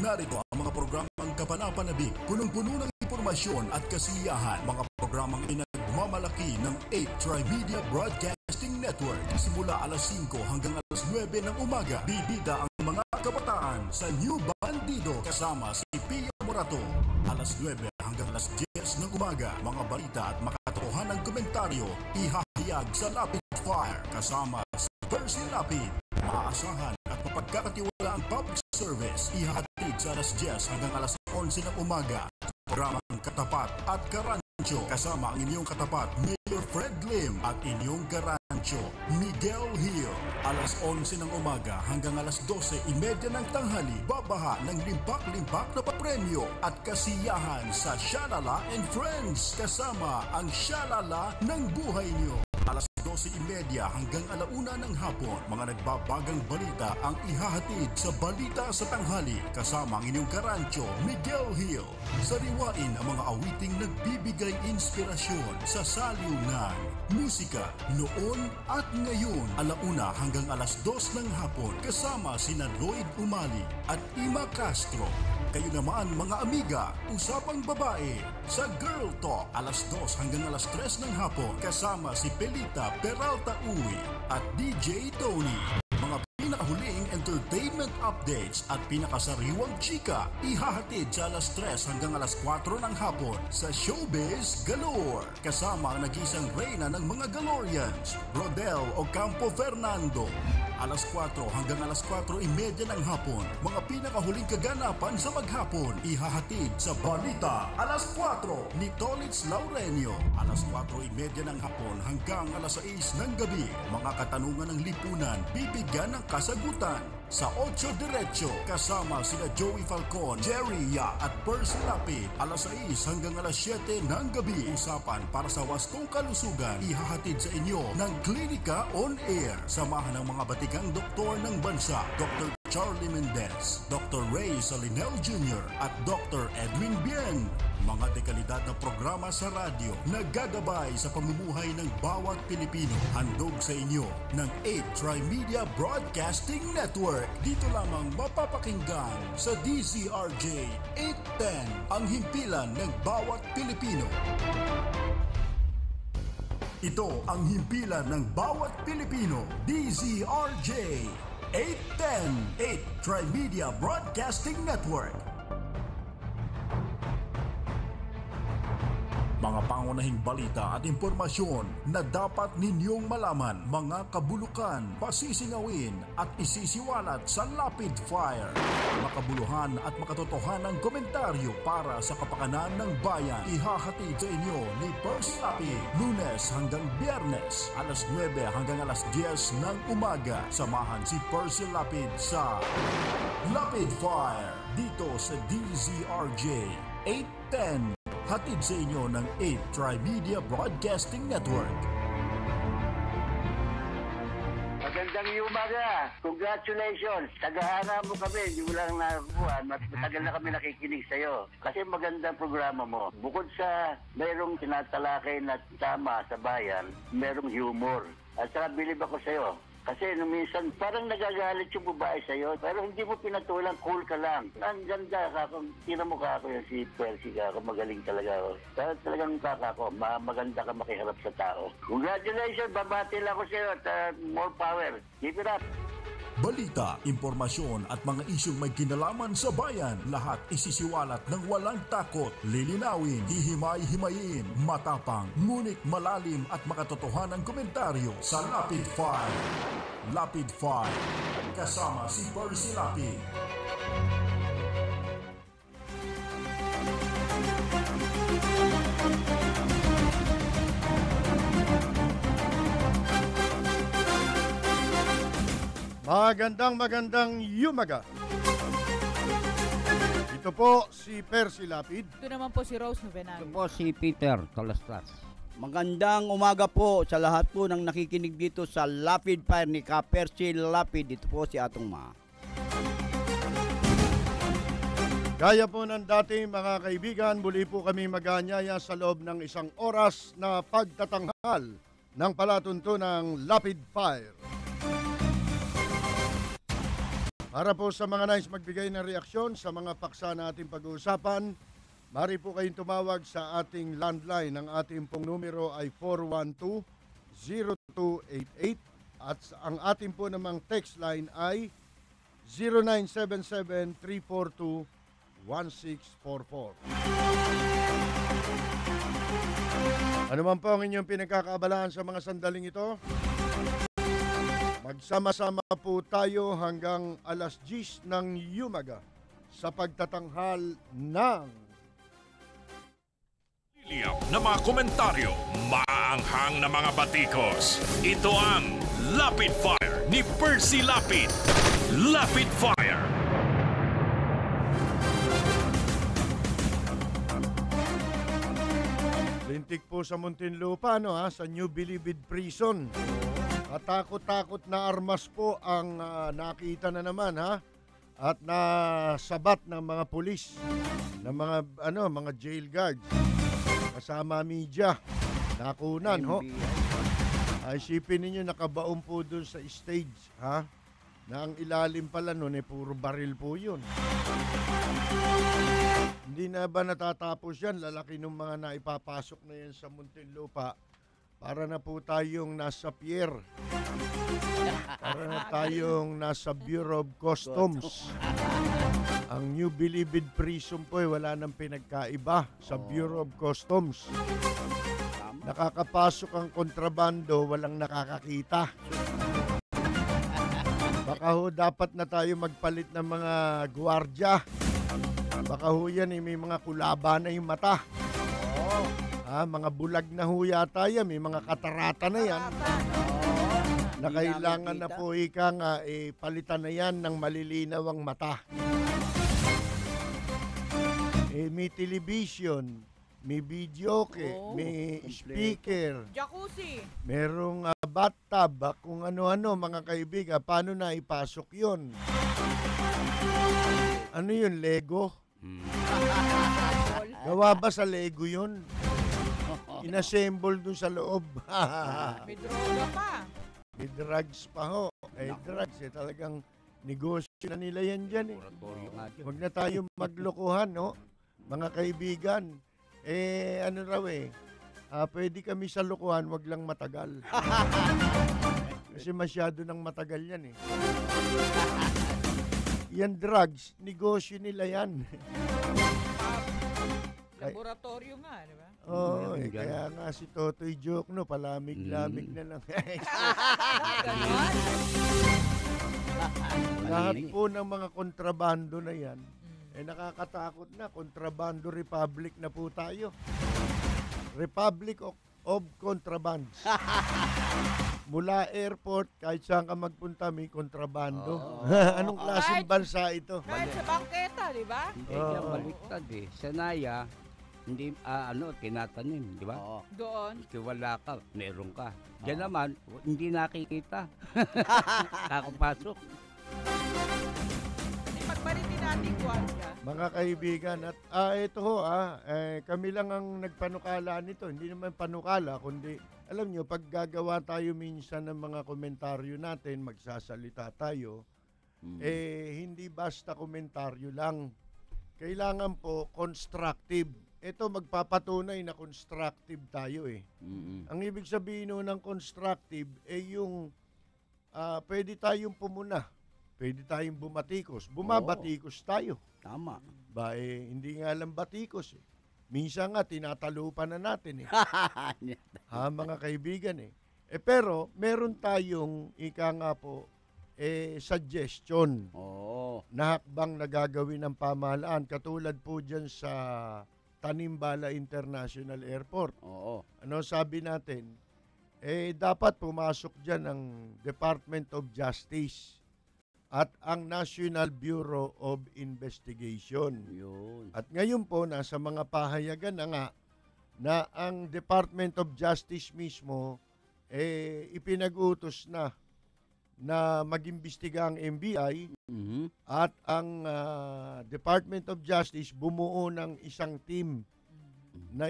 Narito ang mga programang kapanapanabik, punong-puno ng impormasyon at kasiyahan. Mga programang inagmamalaki ng 8 Tri-Media Broadcasting Network. Simula alas 5 hanggang alas 9 ng umaga, bibida ang mga kabataan sa New Bandido kasama si Pio Morato. Alas 9 hanggang alas 10 ng umaga, mga balita at makatotohanan ng komentaryo ihahayag sa Lapid Fire kasama si Percy Lapid. Maaasahan at mapagkakatiwalaang public service ihahatid sa alas 10 hanggang alas 11 ng umaga. Programang Katapat at Karancho kasama ang inyong katapat Mayor Fred Lim at inyong Karancho Miguel Hill. Alas 11 ng umaga hanggang alas 12:30 ng tanghali, babaha ng limpak-limpak na papremyo at kasiyahan sa Shalala and Friends kasama ang Shalala ng buhay niyo. Alas 12:30 hanggang alauna ng hapon, mga nagbabagang balita ang ihahatid sa Balita sa Tanghali kasama ang inyong Karancho Miguel Hill. Sariwain ang mga awiting nagbibigay inspirasyon sa saliw ng musika noon at ngayon. Alauna hanggang alas 2 ng hapon kasama sina Lloyd Umali at Ima Castro. Kayo naman mga amiga, usapang babae sa Girl Talk alas 2 hanggang alas 3 ng hapon kasama si Pelita Peralta Uy at DJ Tony. Mga pinakahuling entertainment updates at pinakasariwang chika ihahatid sa alas 3 hanggang alas 4 ng hapon sa Showbiz Galore kasama ang nag-isang reyna ng mga Galorians, Rodel Ocampo Fernando. Alas 4 hanggang alas 4:30 ng hapon, mga pinakahuling kaganapan sa maghapon ihahatid sa Balita alas 4 ni Tolitz Laurenio. Alas 4:30 ng hapon hanggang alas 6 ng gabi, mga katanungan ng lipunan bibigyan ng kasagutan sa 8 Diretso kasama sina Joey Falcon, Jerry Ya at Percy Lapid. Alas 6 hanggang alas 7 ng gabi, usapan para sa wastong kalusugan ihahatid sa inyo ng Klinika on Air. Samahan ng mga batikang doktor ng bansa, Dr. Charlie Mendez, Dr. Ray Salinel Jr. at Dr. Edwin Bien. Mga dekalidad na programa sa radyo na gagabay sa pamumuhay ng bawat Pilipino. Handog sa inyo ng 8 Tri-Media Broadcasting Network. Dito lamang mapapakinggan sa DZRJ 810, ang himpilan ng bawat Pilipino. Ito ang himpilan ng bawat Pilipino. DZRJ 810, 8 Tri-Media Broadcasting Network. Mga pangunahing balita at impormasyon na dapat ninyong malaman, mga kabulukan, pasisingawin at isisiwalat sa Lapid Fire. Makabuluhan at makatotohanang komentaryo para sa kapakanan ng bayan. Ihahatid sa inyo ni Percy Lapid, Lunes hanggang Biyernes, alas 9 hanggang alas 10 ng umaga. Samahan si Percy Lapid sa Lapid Fire dito sa DZRJ 810. Hatid sa inyo ng 8 Tri-Media Broadcasting Network. Magandang umaga. Congratulations. Tagahanga mo kami. Hindi mo lang nakakuha. Matagal na kami nakikinig sa'yo. Kasi magandang programa mo. Bukod sa mayroong tinatalakay na tama sa bayan, mayroong humor. At saka bilib ako sa'yo. Kasi minsan parang nagagalit yung babae sa'yo, pero hindi mo pinatulang, cool ka lang. Ang ganda ka, tira mo ka ako yung si Percy ka, magaling talaga ako. Talagang kaka ko, maganda ka makiharap sa tao. Congratulations, babati lang ako sa'yo at more power. Keep it up. Balita, impormasyon at mga isyong may kinalaman sa bayan, lahat isisiwalat ng walang takot, lilinawin, hihimay-himayin, matapang, ngunit malalim at makatotohanang komentaryo sa Lapid Fire. Lapid Fire, kasama si Percy Lapid. Magandang umaga. Ito po si Percy Lapid. Ito naman po si Rose Novenario. Ito po si Peter Tolastas. Magandang umaga po sa lahat po ng nakikinig dito sa Lapid Fire ni Ka Percy Lapid. Ito po si Atong Ma. Gaya po ng dati mga kaibigan, muli po kami mag-aanyaya sa loob ng isang oras na pagtatanghal ng palatuntunang Lapid Fire. Para po sa mga nais magbigay ng reaksyon sa mga paksa na ating pag-uusapan, mari po kayong tumawag sa ating landline. Ang ating pong numero ay 412-0288 at ang ating po namang text line ay 0977-342-1644. Ano man po ang inyong pinagkakaabalahan sa mga sandaling ito? Magsama-sama po tayo hanggang alas 10 ng umaga sa pagtatanghal ng Liyap na mga komentaryo, maanghang na mga batikos. Ito ang Lapid Fire ni Percy Lapid. Lapid Fire. Lintik po sa Muntinlupa, sa New Bilibid Prison. Katakot-takot na armas po ang nakita na naman at nasabat ng mga pulis, ng mga jail guards kasama media. Nakunan isipin ninyo nakabaon po doon sa stage na ang ilalim pala noon puro baril po yun. Hindi na ba natatapos yan? Lalaki ng mga naipapasok na yan sa Muntinlupa. Para na po tayong nasa pier. Para na tayong nasa Bureau of Customs. Ang New Bilibid Prison po wala nang pinagkaiba sa Bureau of Customs. Nakakapasok ang kontrabando, walang nakakakita. Baka ho dapat na tayo magpalit ng mga gwardiya. Baka ho yan may mga kulaba na yung mata. Mga bulag na ho yata yan, may mga katarata na yan. Na kailangan na po palitan na yan ng malilinaw ang mata. May television, may videoke, may speaker, jacuzzi, merong bathtub, kung ano-ano mga kaibigan. Paano na ipasok yun? Ano yun, Lego? Gawa ba sa Lego yun? Inassemble dun sa loob. may droga pa. May drugs pa ho. Drugs talagang negosyo na nila yan dyan Huwag na tayo maglokohan, mga kaibigan. Pwede kami sa lokohan, wag lang matagal. Kasi masyado nang matagal yan Yan drugs, negosyo nila yan. Laboratorio nga, di ba? Kaya nga si Totoy Joke, palamig-lamig na lang. Lahat po ng mga kontrabando na yan, nakakatakot na. Kontrabando Republic na po tayo. Republic of Contrabands. Mula airport, kahit saan ka magpunta, may kontrabando. Anong klaseng bansa ito? Kahit sa bangketa, di ba? Hindi niya baliktad Sa Naya, hindi, tinatanim, di ba? Doon. Wala ka, meron ka. Diyan naman, hindi nakikita. Kakapasok. Pagbalitin natin gwardiya. Mga kaibigan, at ito kami lang ang nagpanukala nito. Hindi naman panukala, kundi, alam nyo, pag gagawa tayo minsan ng mga komentaryo natin, magsasalita tayo, hindi basta komentaryo lang. Kailangan po constructive. Ito magpapatunay na constructive tayo Ang ibig sabihin ng constructive yung pwede tayong pumuna. Pwede tayong bumatikos. Bumabatikos tayo. Tama. Hindi nga lang batikos Minsan nga tinatalupan na natin mga kaibigan pero meron tayong suggestion na hakbang na gagawin ng pamahalaan katulad po dyan sa Tanimbala International Airport. Ano sabi natin? Dapat pumasok dyan ang Department of Justice at ang National Bureau of Investigation. Yun. At ngayon po, nasa mga pahayagan na nga na ang Department of Justice mismo ipinag-utos na mag-imbestiga ang NBI at ang Department of Justice bumuo ng isang team na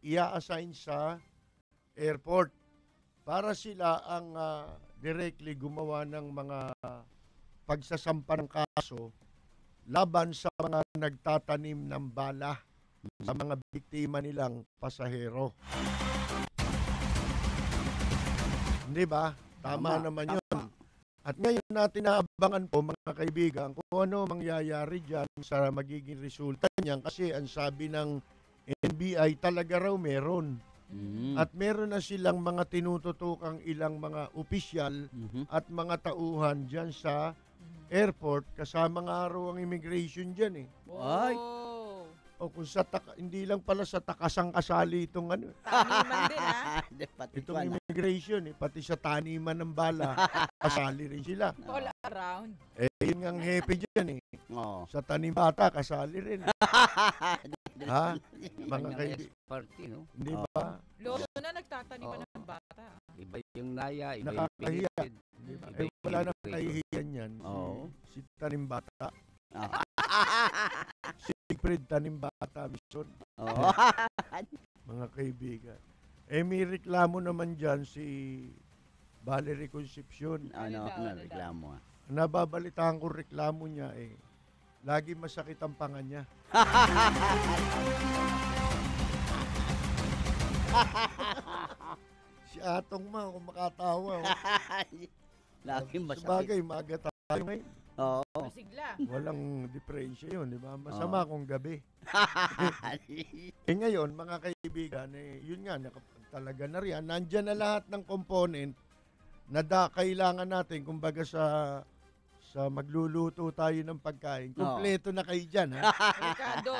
i-assign sa airport para sila ang directly gumawa ng mga pagsasampa ng kaso laban sa mga nagtatanim ng bala sa mga biktima nilang pasahero. Hindi ba? Tama naman yun. At ngayon natin naabangan po mga kaibigan kung ano mangyayari dyan sa magiging resulta niyan kasi ang sabi ng NBI talaga raw meron. At meron na silang mga tinututukang ilang mga opisyal at mga tauhan dyan sa airport kasama nga araw ang immigration dyan eh. Ay. O kung sa hindi lang pala sa takasang kasali itong ano. Taniman din, ha? Itong immigration eh, pati sa taniman ng bala, kasali rin sila. All around. Eh, yun nga ang happy dyan eh. Oo. Sa tanim bata, kasali rin. Ha? Mga kaibigan. Party, no? Hindi ba? Lolo na nagtataniman ng bata. Iba yung naya, iba yung Nakakahiya. pinitid. Di ba? Iba Eh, yung wala nang pinitid. kahihiyan yan. Oo. Si tanim bata. Oo. Siegfried tanim bata, Bison. Oo. Mga kaibigan. Eh, may reklamo naman dyan si Valerie Concepcion. Ano Ano daw? reklamo? Nababalitaan ko reklamo niya eh. Lagi masakit ang panga niya. Si Atong ma, kung makatawa. Laging masakit. Sabagay, maaga tayo ngayon. Oo. Masigla. Walang diferensya yun, di ba? Masama kung gabi. Eh ngayon, mga kaibigan, eh, yun nga, talaga na riyan. Nandyan na lahat ng component na kailangan natin, kumbaga sa magluluto tayo ng pagkain. Kompleto na kayo dyan, ha? Ricardo.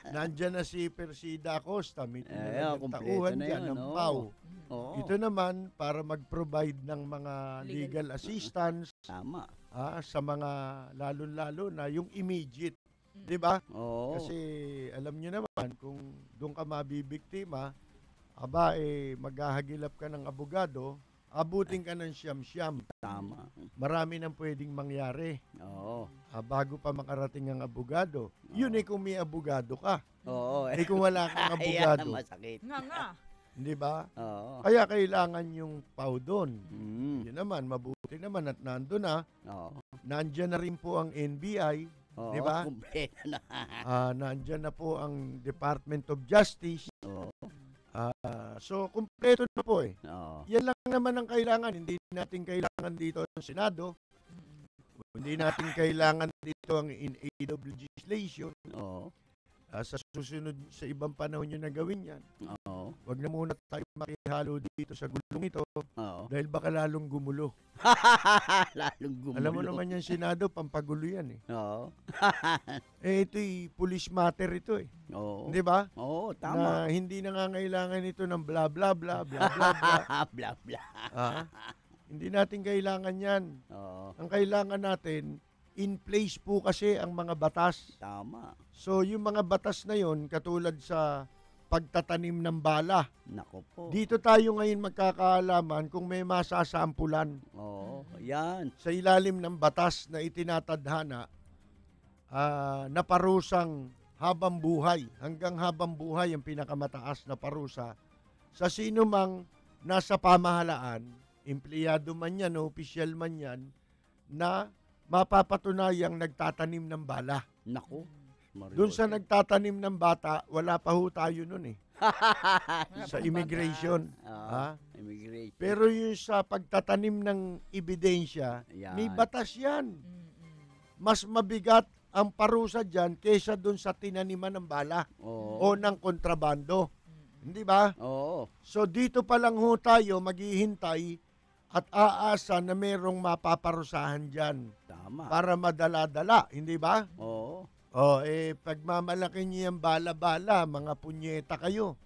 Nandyan na si Persida Acosta, may kompleto tauhan na dyan yun, ng oo. PAW. Oo. Ito naman, para mag-provide ng mga legal assistance Tama. sa mga lalo-lalo na yung immediate. Di ba? Oo. Kasi alam nyo naman, kung doon ka mabibiktima, aba maghahagilap ka ng abogado, abutin ka ng siyam-siyam. Tama. Marami nang pwedeng mangyari Oo. bago pa makarating ang abogado. Yun kung may abogado ka. Oo. Kung wala kang abogado, Ayan, masakit. Nga. di ba? Oo. Kaya kailangan yung PAW doon. Mm. Yun naman, mabuti naman at nandun na. Oo. Nandyan na rin po ang NBI. Oo. Di ba? Kumpleto na. Nandyan na po ang Department of Justice. Oo. So, kumpleto na po eh. Oo. Yan lang naman ang kailangan. Hindi natin kailangan dito ang Senado. Hindi natin kailangan dito ang in-aid of legislation. Oo. Sa susunod, sa ibang panahon nyo na gawin yan. Oo. Huwag na muna tayo makihalo dito sa gulong ito Oo. dahil baka lalong gumulo. Lalong gumulo. Alam mo naman yung Senado, pampagulo yan eh. Oo. Ito'y police matter ito eh. Oo. Di ba? Oo, Na tama. hindi nangangailangan ito ng bla bla bla bla bla bla. Bla bla. Hindi natin kailangan yan. Oo. Ang kailangan natin, in place po kasi ang mga batas. Tama. So yung mga batas na yon katulad sa pagtatanim ng bala. Nako po. Dito tayo ngayon magkakaalaman kung may masasampulan Oo. Yan. sa ilalim ng batas na itinatadhana na parusang habang buhay. Hanggang habang buhay ang pinakamataas na parusa sa sino mang nasa pamahalaan, empleyado man yan o opisyal man yan, na mapapatunayang nagtatanim ng bala. Nako. Doon sa nagtatanim ng bata, wala pa ho tayo nun eh. Sa immigration. Immigration. Pero yung sa pagtatanim ng ebidensya, Yan. may batas yan. Mas mabigat ang parusa dyan kaysa doon sa tinaniman ng bala Oo. o ng kontrabando. Hindi ba? Oo. So dito pa lang ho tayo maghihintay at aasa na merong mapaparusahan dyan Tama. para madala-dala. Hindi ba? Oo. Pagmamalaki niyo yung bala-bala, mga punyeta kayo.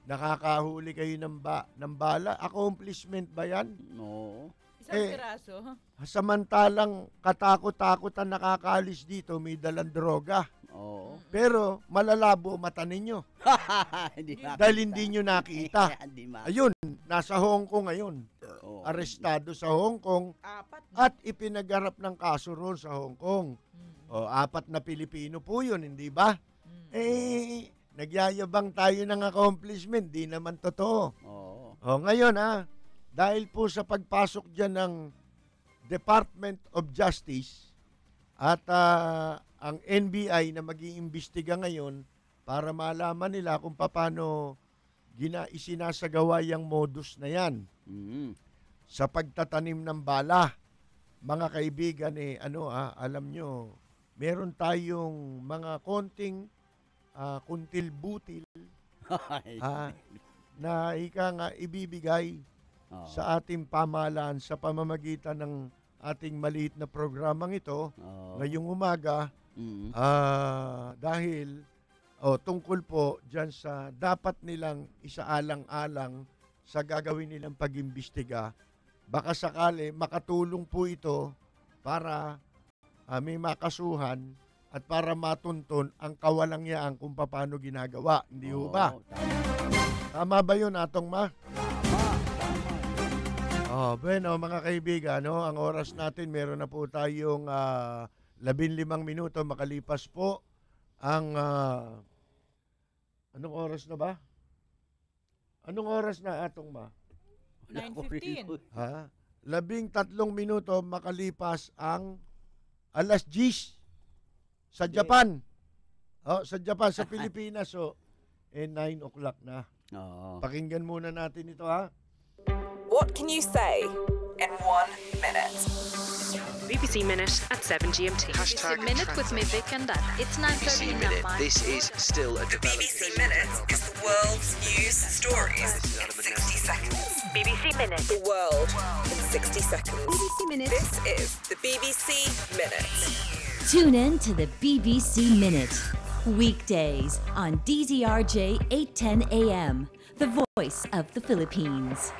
Nakakahuli kayo ng bala. Accomplishment ba yan? Oo. Isang piraso. Samantalang katakot-takot ang nakakalis dito, may dalang droga. Oo. Pero malalabo mata ninyo Hindi dahil hindi nyo nakita. Hindi ma. Ayun, nasa Hong Kong ngayon. Oo. Arestado sa Hong Kong Apat. at ipinagarap ng kaso roon sa Hong Kong. 4 na Pilipino po yun, hindi ba? Nagyayabang tayo ng accomplishment, di naman totoo. Oo. Ngayon dahil po sa pagpasok dyan ng Department of Justice at ang NBI na mag-iimbestiga ngayon para malaman nila kung paano isinasagawa yung modus na yan sa pagtatanim ng bala. Mga kaibigan, alam nyo, meron tayong mga konting kuntil-butil na ibibigay sa ating pamahalaan sa pamamagitan ng ating maliit na programang ito ngayong umaga dahil tungkol po dyan sa dapat nilang isaalang-alang sa gagawin nilang pag-imbestiga. Baka sakali makatulong po ito para may makasuhan at para matunton ang kawalangyaan kung paano ginagawa. Hindi ho ba? Tama ba yun, Atong Ma? Bueno, mga kaibigan, ang oras natin, meron na po tayong 15 minuto makalipas po ang anong oras na ba? Anong oras na, Atong Ma? 9:15. 13 minuto makalipas ang alas 10 sa Japan. Sa Japan, sa Pilipinas, 9 o'clock na. Pakinggan muna natin ito, ha? What can you say in 1 minute? BBC Minute at 7 GMT. BBC Minute with me, Vic and Dana. It's 9:30 in Myanmar. This is still a The BBC Minute is the world's news stories in 60 seconds. BBC Minute. The world in 60 seconds. BBC Minute. This is the BBC Minute. Tune in to the BBC Minute. Weekdays on DZRJ 810 AM, the voice of the Philippines.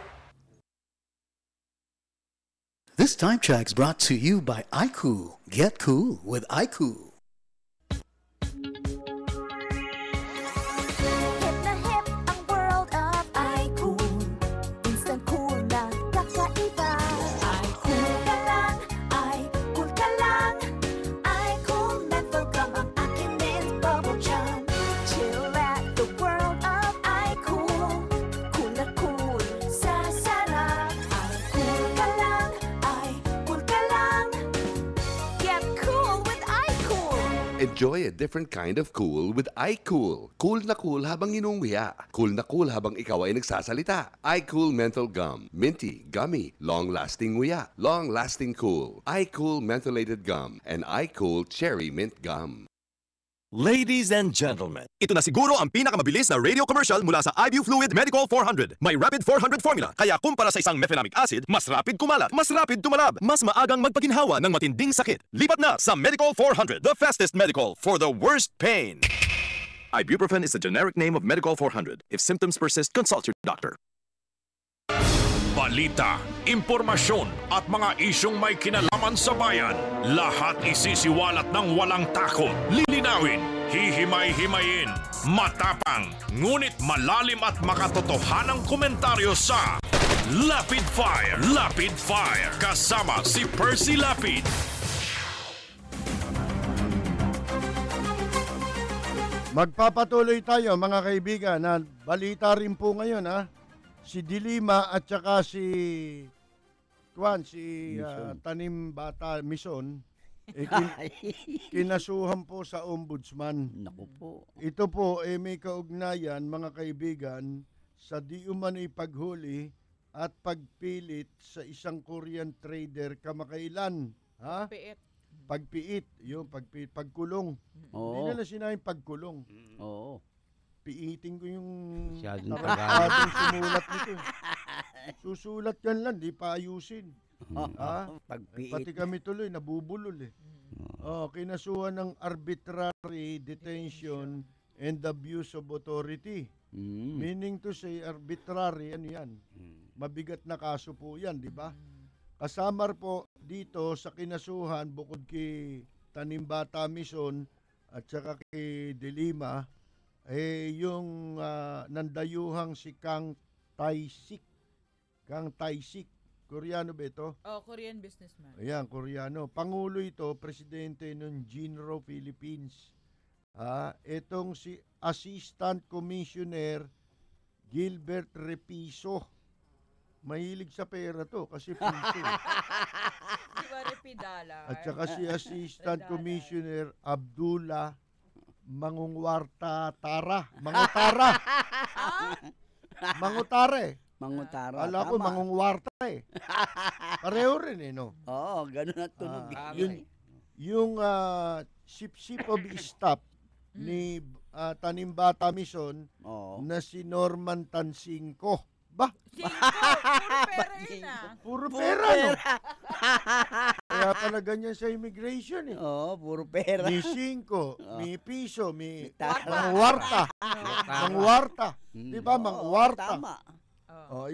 This time check's brought to you by iCool. Get cool with iCool. Hip na hip ang world of iCool. Instant cool na kakaiba. iCool ka lang, iCool ka lang. iCool menthol gum ang akin is bubble gum. Chill at the world of iCool. Cool na cool sa sarap. iCool ka lang, iCool ka lang. Get cool with iCool. Enjoy a different kind of cool with iCool. Cool na cool habang inuwiya. Cool na cool habang ikaw ay nagsasalita. iCool Menthol Gum. Minty, gummy, long-lasting nguya. Long-lasting cool. iCool Mentholated Gum and iCool Cherry Mint Gum. Ladies and gentlemen, ito na siguro ang pinakamabilis na radio commercial mula sa IBU Fluid Medicol 400. May Rapid 400 formula, kaya kumpara sa isang mefenamic acid, mas rapid kumalat, mas rapid tumalab, mas maagang magpaginhawa ng matinding sakit. Lipat na sa Medicol 400, the fastest medical for the worst pain. Ibuprofen is the generic name of Medicol 400. If symptoms persist, consult your doctor. Balita, impormasyon at mga isyong may kinalaman sa bayan. Lahat isisiwalat ng walang takot. Lilinawin, hihimay-himayin, matapang, ngunit malalim at makatotohanang komentaryo sa Lapid Fire. Lapid Fire. Kasama si Percy Lapid. Magpapatuloy tayo, mga kaibigan, na balita rin po ngayon, si Dilima at saka si Tanim Bata Mison kinasuhan po sa ombudsman. Naku po. Ito po may kaugnayan, mga kaibigan, sa di umano'y paghuli at pagpilit sa isang Korean trader kamakailan. Pagpiit, yung pagkulong. Hindi nila sinabing pagkulong. Oo. Piitin ko yung Tagalog. sumulat nito. Susulat yan lang, di pa ayusin. Pati kami tuloy, nabubulol eh. Kinasuhan ng arbitrary detention and abuse of authority. Meaning to say, arbitrary, ano yan? Mabigat na kaso po yan, di ba? Kasama po dito sa kinasuhan, bukod kay Tanim Bata Mison at saka kay Dilima, yung nandayuhang si Kang Tae-sik. Kang Tae-sik. Koreano ba ito? Korean businessman. Ayan, Koreano. Pangulo ito, presidente ng Jinro Philippines. Itong si Assistant Commissioner Gilbert Repiso. Mahilig sa pera to kasi piso. $50. At saka si Assistant Commissioner Abdullah Mangungwarta Tara. Mangutara. Mangutare. Mangutara. Ala ko, Mangungwarta eh. Pareho rin eh, no? Oo, ganun ang tunog. Yung Sip-Sip of Staff ni Tanimbata Mison na si Norman Tansingko. Ba? Puro pera, no? Kaya pala ganyan sa immigration eh. Oo, puro pera. May 5, may piso, may mangwarta. Mangwarta. Di ba, mangwarta? Tama.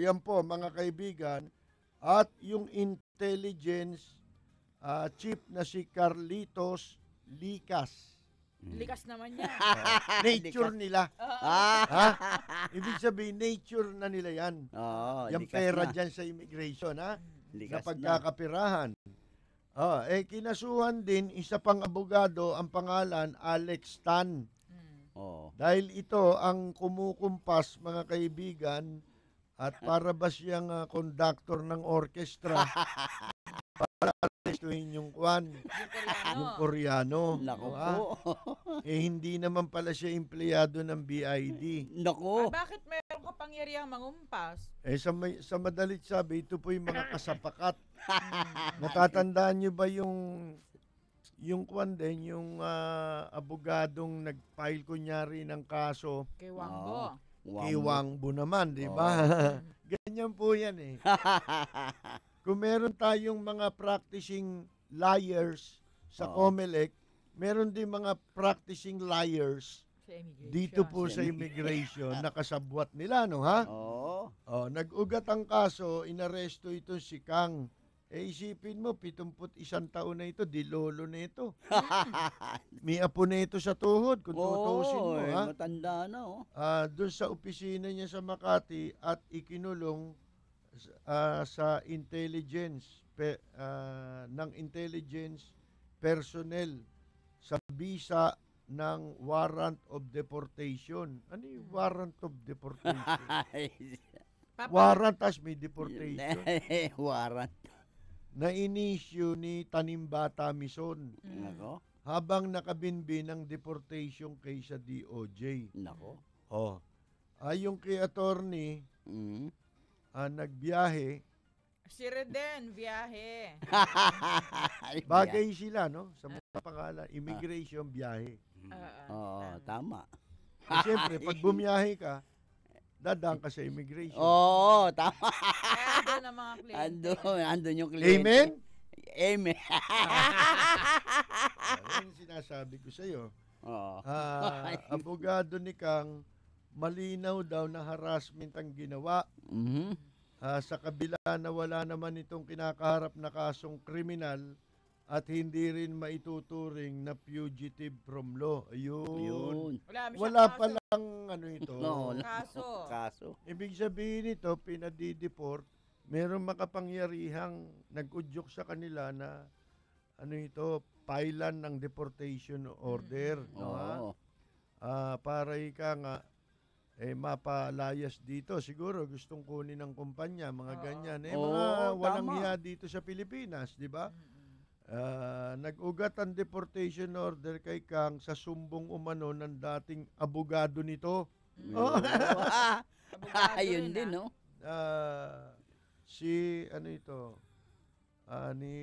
Yan po, mga kaibigan. At yung intelligence chief na si Carlitos Licas. Likas naman yan. Nature nila. Ibig sabihin, nature na nila yan. Yung pera dyan sa immigration, ha? Sa pagkakapirahan. Kinasuhan din, isa pang abogado, ang pangalan, Alex Tan. Dahil ito ang kumukumpas, mga kaibigan, at para ba siyang conductor ng orchestra, para arestuhin yung kwan, yung Koreano. Nako po. Hindi naman pala siya empleyado ng BID. Nako. Bakit meron kapangyarihang mangumpas? Sa madalit sabi, ito po yung mga kasapakat. Natatandaan nyo ba yung kwan din, yung abogadong nag-file kunyari ng kaso? Kay Wangbo. Kay Wangbo naman, di ba? Ganyan po yan eh. Kung meron tayong mga practicing liars sa COMELEC, meron din mga practicing liars dito po sa immigration, nakasabwat nila, no ha? Nag-ugat ang kaso, inaresto ito si Kang. Isipin mo, 71 taon na ito, di lolo na ito. May apo na ito sa tuhod, kung tutusin mo, ha? Matanda na, doon sa opisina niya sa Makati at ikinulong sa intelligence ng intelligence personnel sa bisa ng warrant of deportation. Ano yung warrant of deportation? Warrant as may deportation. Warrant. Na inisyu ni Tanimbata Mison. Habang nakabinbin ng deportation kay sa DOJ. Nako. Yung kay attorney, nagbiyahe. Si Reden, biyahe. Bagay sila, no? Sa mga pangalan, immigration, biyahe. Tama. Siyempre, pag bumiyahe ka, dadaan ka sa immigration. Tama. Andun ang mga kliyente. Andun yung kliyente. Amen? Amen. Yan sinasabi ko sa'yo. Abogado ni Kang, malinaw daw na harassment ang ginawa. Sa kabila na wala naman itong kinakaharap na kasong kriminal at hindi rin maituturing na fugitive from law. Ayun. Wala pa lang ito. Kaso. Ibig sabihin ito, pinadideport, merong makapangyarihang nag-udyok sa kanila na pailan ng deportation order. Para ika nga, mapalayas dito. Siguro gustong kunin ng kumpanya, mga ganyan. Mga walang hiya dito sa Pilipinas, di ba? Nag-ugat ang deportation order kay Kang sa sumbong umano ng dating abogado nito. Ayun din, no? Ni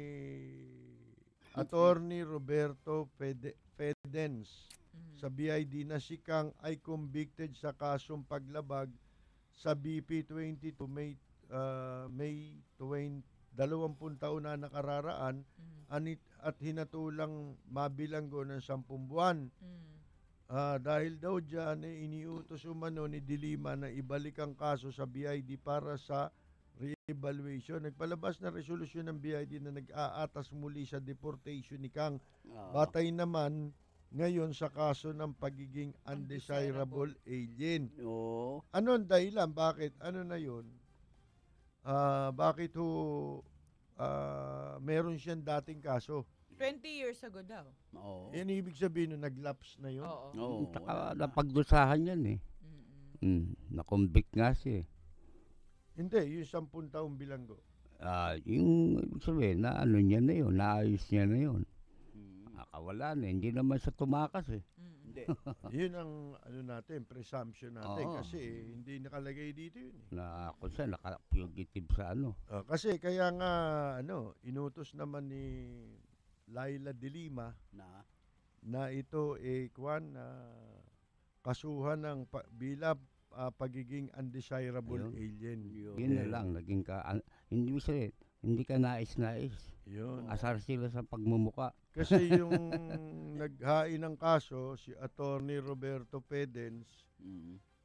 Attorney Roberto Fedens. Sa BID na si Kang ay convicted sa kasong paglabag sa BP 22 May 20 20 taon na nakararaan at hinatulang mabilanggo ng 10 buwan. Dahil daw dyan, iniutos umano ni Dilima na ibalik ang kaso sa BID para sa re-evaluation. Nagpalabas na resolusyon ng BID na nag-aatas muli sa deportation ni Kang. Batay naman ngayon sa kaso ng pagiging undesirable alien. Ano ang dahilan? Bakit? Ano na yun? Bakit meron siyang dating kaso? 20 years ago daw. Yan ibig sabihin nung nag-lapse na yun? Napagdusahan yan eh. Na-convict nga siya eh. Hindi, yung 10 taong bilanggo. Yung ibig sabihin, na ano niya na yun, naayos niya na yun. Wala na, hindi naman siya tumakas eh. Hindi. Yun ang ano natin, presumption natin. Oo. Kasi hindi nakalagay dito yun. Na kung siya, naka-fugitive sa ano. Kasi kaya nga, inutos naman ni Laila de Lima na ito kasuhan ng bilang pagiging undesirable alien. Yun na lang, naging hindi ka nais-nais. Yun. Asar sila sa pagmumuka. Kasi yung naghain ng kaso, si Attorney Roberto Pedens,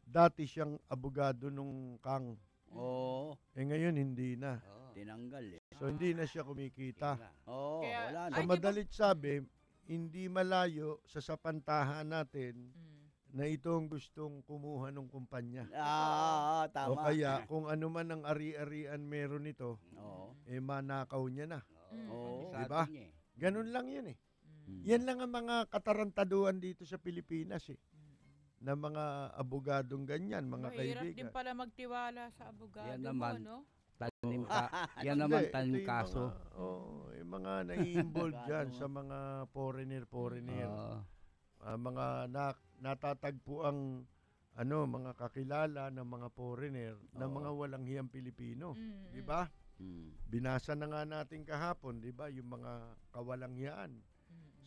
dati siyang abogado nung Kang. Oo. Ngayon hindi na. Tinanggal eh. So hindi na siya kumikita. Oo, wala na. So madalit sabi, hindi malayo sa sapantahan natin na itong gustong kumuha ng kumpanya. Tama. O kaya kung ano man ang ari-arian meron nito, manakaw niya na. Diba? Ganun lang yun eh. Yan lang ang mga katarantaduhan dito sa Pilipinas eh. Na mga abogadong ganyan, mga kaibigan. Mahirap din pala magtiwala sa abogado yan naman, mo, no? Yan naman tanim kaso. Yung mga nai-involve dyan sa mga foreigner. Mga natatagpo ang mga kakilala ng mga foreigner na mga walang hiyang Pilipino. Di ba? Binasa na nga natin kahapon, di ba? Yung mga kawalang hiyaan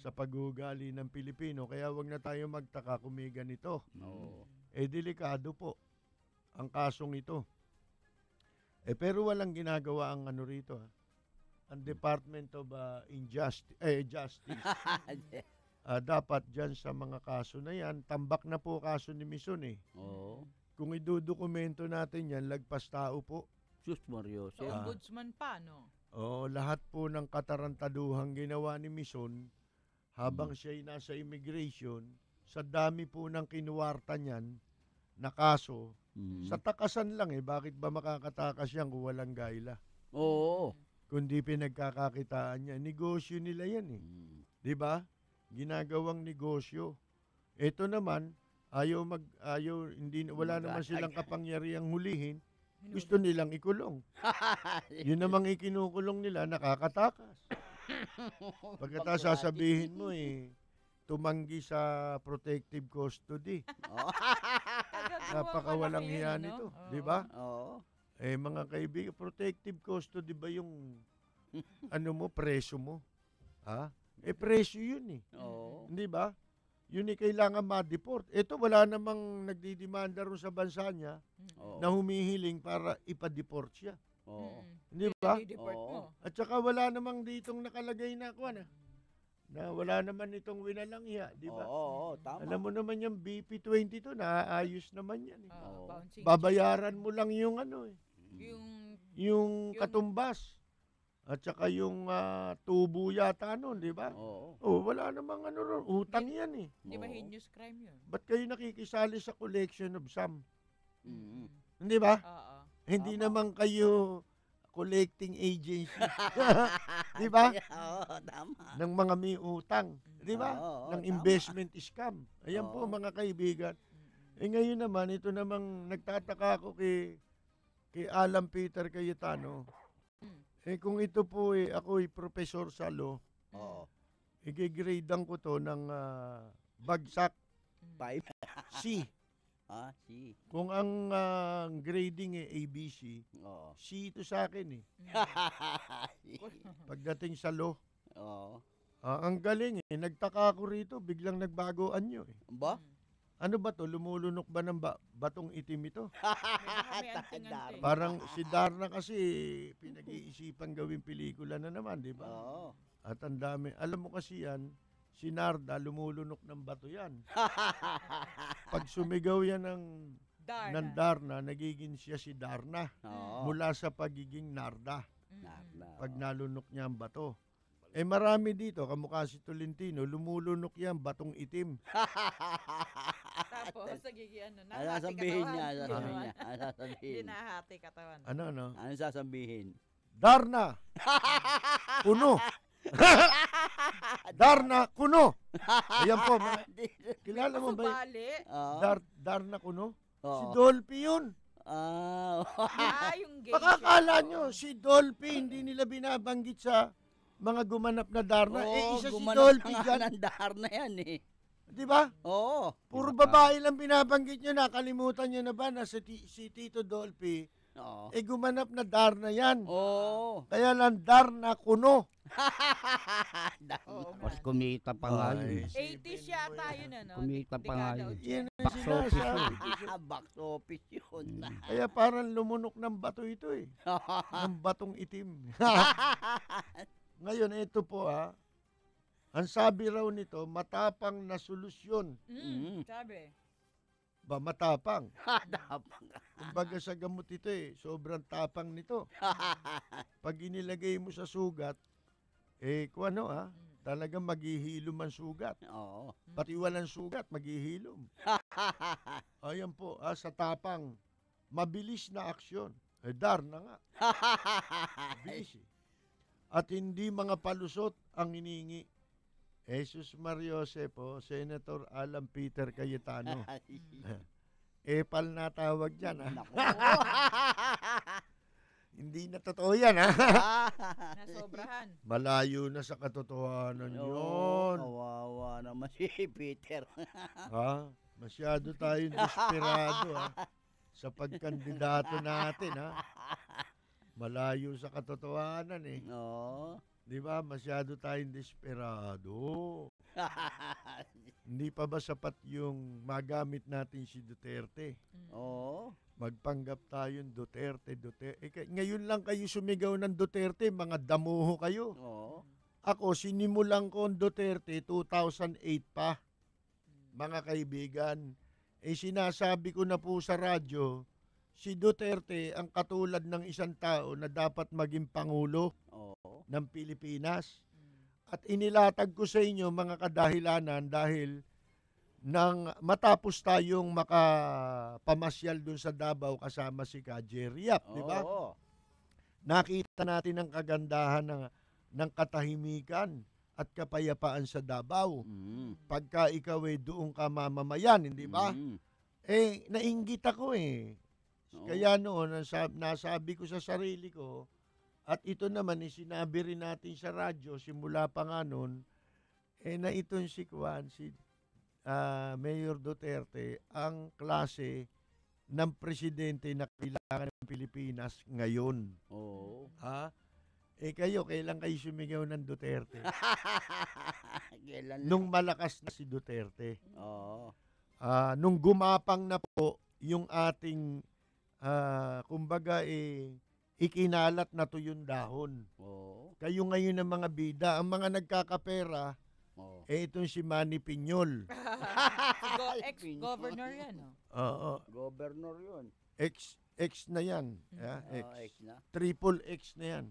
sa pag-uugali ng Pilipino. Kaya wag na tayo magtaka kung may ganito. Delikado po ang kasong ito. Pero walang ginagawa ang rito. Ang Department of Justice. Dapat dyan sa mga kaso na yan, tambak na po kaso ni Mison eh. Kung idudokumento natin yan, lagpas tao po. Sus Mario. So, ombudsman pa, no? Lahat po ng katarantaduhang ginawa ni Mison habang siya'y nasa immigration, sa dami po ng kinuwarta niyan na kaso, sa takasan lang bakit ba makakatakas yan kung walang gaila? Oo. Kundi pinagkakakitaan niya. Negosyo nila yan eh. Di ba? Ginagawang negosyo. Ito naman, wala naman silang kapangyarihang hulihin. Gusto nilang ikulong. Yun namang ikinukulong nila, nakakatakas. Pagkatapos sasabihin mo tumanggi sa protective custody. Napakawalang hiya nito. Di ba? Mga kaibigan, protective custody ba yung preso mo? Preso yun eh. Hindi ba? Yun kailangan ma-deport. Ito wala namang nagdidemanda ron sa bansa niya na humihiling para ipa-deport siya. Hindi ba? At saka wala namang ditong nakalagay na na wala naman itong winalangya, di ba? Tama. Alam mo naman yung BP22 na ayos naman yan. Babayaran mo lang yung yung katumbas. At saka yung tubo yata nun, di ba? Wala namang ron. Utang yan eh. Di ba heinous crime yun? Ba't kayo nakikisali sa collection of sum? Hindi ba? Hindi naman kayo collecting agency. Di ba? Tama. Ng mga may utang. Di ba? Ng investment scam. Ayan po mga kaibigan. Ngayon naman, ito namang nagtataka ako kay Alan Peter Cayetano. Kung ito po ako'y professor sa law, i-gradean ko to ng bagsak 5. C. C. Kung ang grading ABC, C ito sa akin Pagdating sa law. Ang galing nagtaka ako rito, biglang nagbago anyo Ba? Ano ba to? Lumulunok ba ng batong itim ito? Parang si Darna kasi pinag-iisipan gawing pelikula na naman, di ba? At ang dami. Alam mo kasi yan, si Narda, lumulunok ng bato yan. Pag sumigaw yan ng Darna, nagiging siya si Darna. Mula sa pagiging Narda. Pag nalunok niya ang bato. Marami dito, kamukha si Tolentino, lumulunok yan, batong itim. Tapos, nagiging sasabihin niya. Dinahati katawan. Ano? Ano sasabihin? Darna! Kuno! Darna Kuno! Ayan po. Kilala mo ba? Subali. Darna Kuno? Si Dolphy yun. Yung gay Baka siya. akala nyo, si Dolphy, hindi nila binabanggit sa mga gumanap na Darna. Isa si Dolphy dyan. ng Darna yan eh. Di ba? Oo. Puro babae lang binabanggit nyo. Nakalimutan nyo na ba na si Tito Dolphy, gumanap na Darna yan. Oo. Kaya lang Darna Kuno. Mas kumita pa nga yun. 80s yata yun, ano? Kumita pa nga yun. Yan ang Box office yun. Box office yun. Kaya parang lumunok ng bato ito eh. Ng batong itim. Ngayon, ito po ang sabi raw nito, matapang na solusyon. Sabi. Ba, matapang? Tapang. Kumbaga sa gamot ito sobrang tapang nito. Pag inilagay mo sa sugat, talagang maghihilom ang sugat. Oo. Pati walang sugat, maghihilom. Ayan po, sa tapang, mabilis na aksyon. Darna nga. Mabilis At hindi mga palusot ang iningi. Jesus Mariose po, Senator Alan Peter Cayetano. Epal na tawag dyan, Hindi na totoo yan, Nasobrahan. Malayo na sa katotohanan yun. Kawawa naman si Peter. Masyado tayong desperado, sa pagkandidato natin, Malayo sa katotohanan, Oo. Di ba? Masyado tayong desperado. Hindi pa ba sapat yung magamit natin si Duterte? Oo. Magpanggap tayong Duterte. Ngayon lang kayo sumigaw ng Duterte, mga damuho kayo. Oo. Ako, sinimulan ko ang Duterte 2008 pa. Mga kaibigan, sinasabi ko na po sa radyo, si Duterte ang katulad ng isang tao na dapat maging Pangulo ng Pilipinas. At inilatag ko sa inyo mga kadahilanan dahil nang matapos tayong makapamasyal dun sa Davao kasama si Jerry Yap, di ba? Nakita natin ang kagandahan ng katahimikan at kapayapaan sa Davao. Pagka ikaw doon ka mamamayan, hindi ba? Nainggit ako Kaya noon, nasabi ko sa sarili ko, at ito naman, sinabi rin natin sa radyo, simula pa nga noon, na itong si Mayor Duterte, ang klase ng presidente na kailangan ng Pilipinas ngayon. Oo. Kayo, kailan kayo sumigaw ng Duterte? Kailan Nung malakas na si Duterte. Oo. Nung gumapang na po yung ating kumbaga ikinalat na to yung dahon. Kayo ngayon ng mga bida, ang mga nagkakapera, itong si Manny Piñol. Ex-governor yan, Oo. Governor yun. X na yan. X na. Triple X na yan.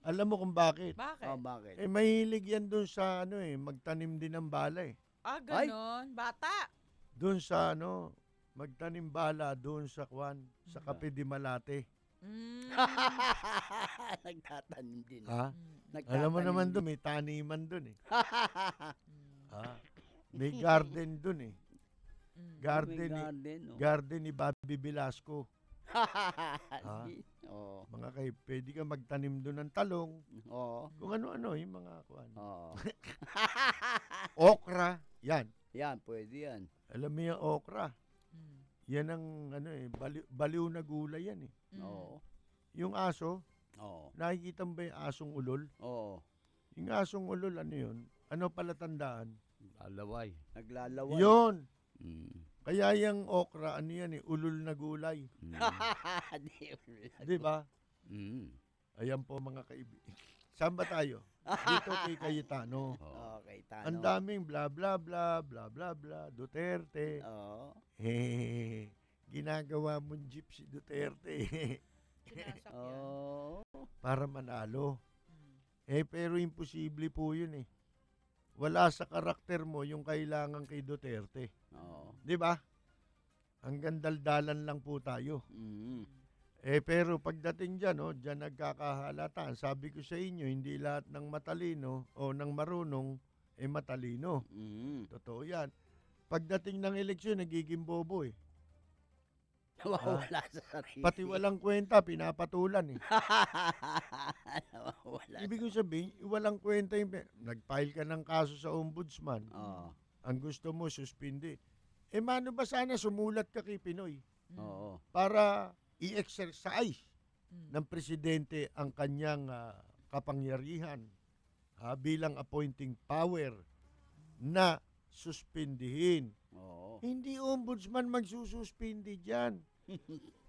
Alam mo kung bakit? Bakit? Bakit? Mahilig yan dun sa magtanim din ng bala ganon. Bata. Dun sa magtanim bala doon sa Kape di Malate. Nagtatanim din. Alam mo naman doon, may taniman doon May garden doon Garden ni Bobby Velasco. Mga pwede ka magtanim doon ng talong. Kung ano-ano, yung mga okra, yan. Yan, pwede yan. Alam mo yung okra? Yan ang baliw na gulay yan Yung aso, nakikita mo ba yung asong ulol? Yung asong ulol, ano yun? Ano pala tandaan? Lalaway. Naglalaway. Yun! Kaya yung okra, ano yan ulol na gulay. Di ba? Ayan po mga kaibigan. Saan ba tayo? Dito kay Cayetano. Cayetano. Ang daming bla bla bla bla bla bla Duterte. Ginagawa mong jeep si Duterte. Para manalo. Pero imposible po yun Wala sa karakter mo yung kailangan kay Duterte. Di ba? Hanggang daldalan lang po tayo. Pero pagdating dyan, dyan nagkakahalata. Sabi ko sa inyo, hindi lahat ng matalino o ng marunong matalino. Totoo yan. Pagdating ng eleksyon, nagiging bobo Nawawala sa sarili. Pati walang kwenta, pinapatulan eh. Nawawala. Ibig ko sabihin, walang kwenta yung nag-file ka ng kaso sa ombudsman. Ang gusto mo, suspindi. Mano ba sana sumulat ka kay Pinoy? Oo. Para i-exercise ng presidente ang kanyang kapangyarihan bilang appointing power na suspindihin. Hindi ombudsman magsususpindi dyan.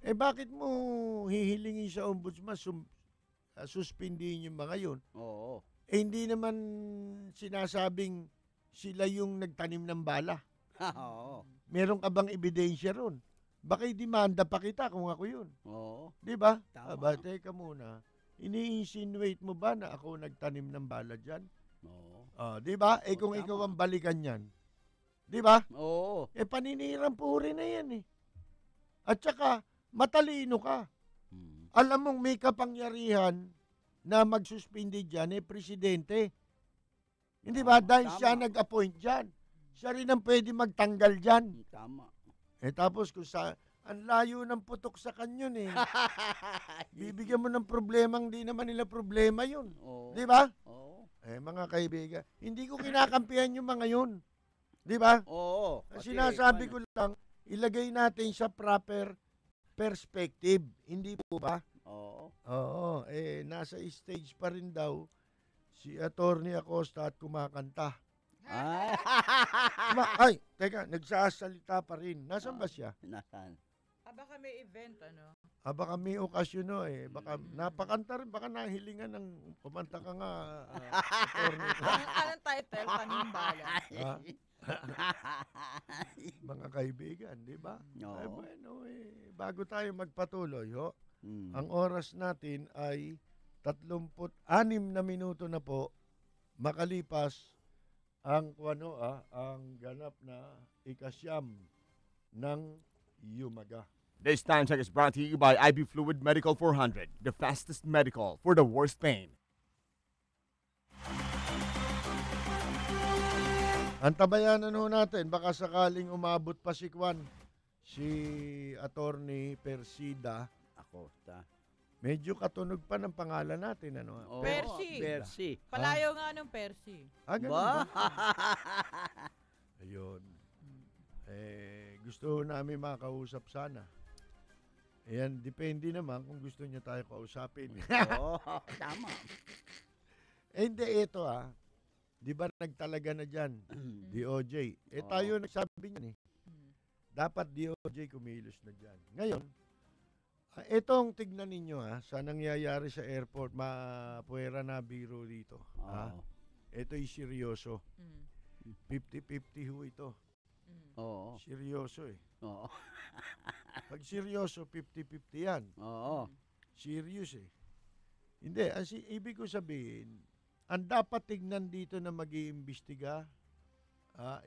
Bakit mo hihilingin sa ombudsman suspindihin yung mga yun? Hindi naman sinasabing sila yung nagtanim ng bala. Meron ka bang ebidensya ron? Baka i-demanda pa kita kung ako yun. Di ba? Aba, teka muna. Ini-insinuate mo ba na ako nagtanim ng bala dyan? Di ba? Kung ikaw ang balikan yan. Di ba? Paninirang puri na yan eh. At saka, matalino ka. Alam mong may kapangyarihan na magsuspindi dyan, presidente. Hindi ba? Dahil siya nag-appoint dyan. Siya rin ang pwede magtanggal dyan. Tama. Tapos kung ang layo ng putok sa kanyon eh. Bibigyan mo ng problemang di naman nila problema yun. Di ba? Mga kaibigan, hindi ko kinakampihan yung mga yun. Di ba? Sinasabi ko lang, ilagay natin sa proper perspective. Hindi po ba? Nasa stage pa rin daw si Attorney Acosta at kumakanta. Ay, teka, nagsasalita pa rin. Nasaan ba siya? Nasaan? Baka may event, ano? Baka may okasyon, no, eh. Baka napakanta rin, baka nahilingan ng kumanta ka nga. Anong title? Panimbala. Mga kaibigan, di ba? Bueno, bago tayo magpatuloy, ang oras natin ay 36 na minuto na po makalipas ang ang ganap na ikasyam ng Yumaga. This time check is brought to you by IB Fluid Medical 400, the fastest medical for the worst pain. Antabayanan ho natin, baka sakaling umabot pa si Kwan, si Attorney Persida Acosta. Medyo katunog pa ng pangalan natin, ano? Percy. Palayo nga ng Percy. Ganun ba? Ayun. Gusto namin makausap sana. Ayan, depende naman kung gusto niya tayo kausapin. Tama. Hindi, ito di ba nagtalaga na dyan, DOJ. Tayo nagsabi niyan eh. Dapat DOJ kumilos na dyan. Ngayon, itong tignan ninyo sa nangyayari sa airport, mapuwera na biro dito. Ito'y seryoso. 50-50 ho ito. Seryoso eh. Pag seryoso, 50-50 yan. Serious eh. Hindi, ibig ko sabihin, ang dapat tignan dito na mag-iimbestiga,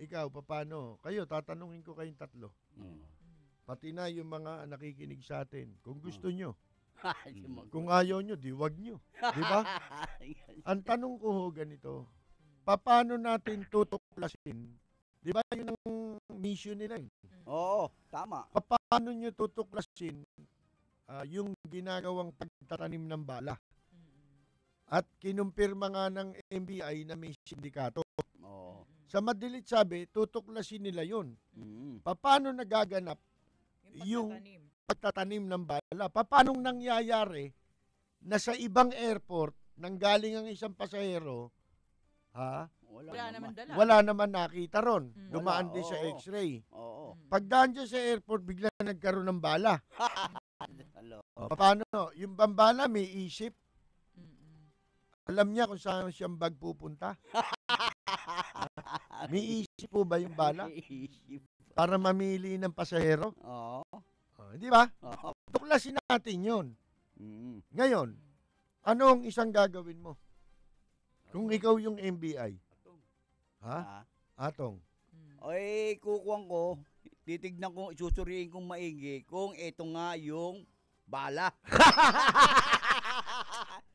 ikaw, paano? Kayo, tatanungin ko kayong tatlo. Pati na yung mga nakikinig sa atin. Kung gusto nyo. Kung ayaw nyo, di wag nyo. Di ba? Ang tanong ko ho ganito, paano natin tutuklasin? Di ba yun ang mission nila? Tama. Paano nyo tutuklasin yung ginagawang pagtatanim ng bala? At kinumpirma nga ng NBI na may sindikato. Sa madilit sabi, tutuklasin nila yun. Paano nagaganap yung pagtatanim ng bala? Paano nangyayari na sa ibang airport, nanggaling ang isang pasahero, wala naman nakita ron. Dumaan din sa x-ray. Pagdaan dyan sa airport, bigla nagkaroon ng bala. Paano? Yung bambala may isip. Alam niya kung saan siyang bag pupunta. May isip po ba yung bala? Para mamili ng pasahero? Di ba? Tuklasin natin yun. Ngayon, anong isang gagawin mo? Kung ikaw yung NBI. Atong. Kukuhan ko, titignan ko, susuriin kong maigi kung ito nga yung bala.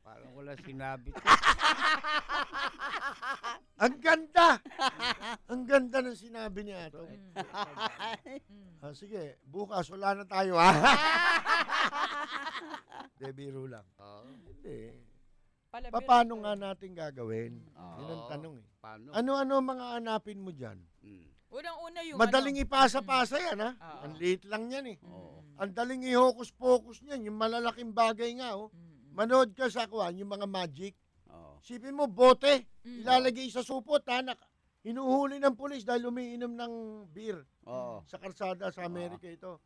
Parang wala sinabi. Ang ganda! Ang ganda ng ang sinabi ni Ato. Sige, bukas wala na tayo, ha? De, biro lang. Hindi. Paano nga natin gagawin? Yun ang tanong eh. Ano-ano mga hanapin mo dyan? Unang-una yung Madaling ipasa-pasa yan, ha? Ang liit lang yan eh. Ang daling i-hocus-pocus niyan, yung malalaking bagay nga, oh. Manood ka sa kuwan, yung mga magic. Sipin mo, bote, ilalagay sa supot, ha? Hinuhuli ng pulis dahil umiinom ng beer sa karsada sa Amerika ito.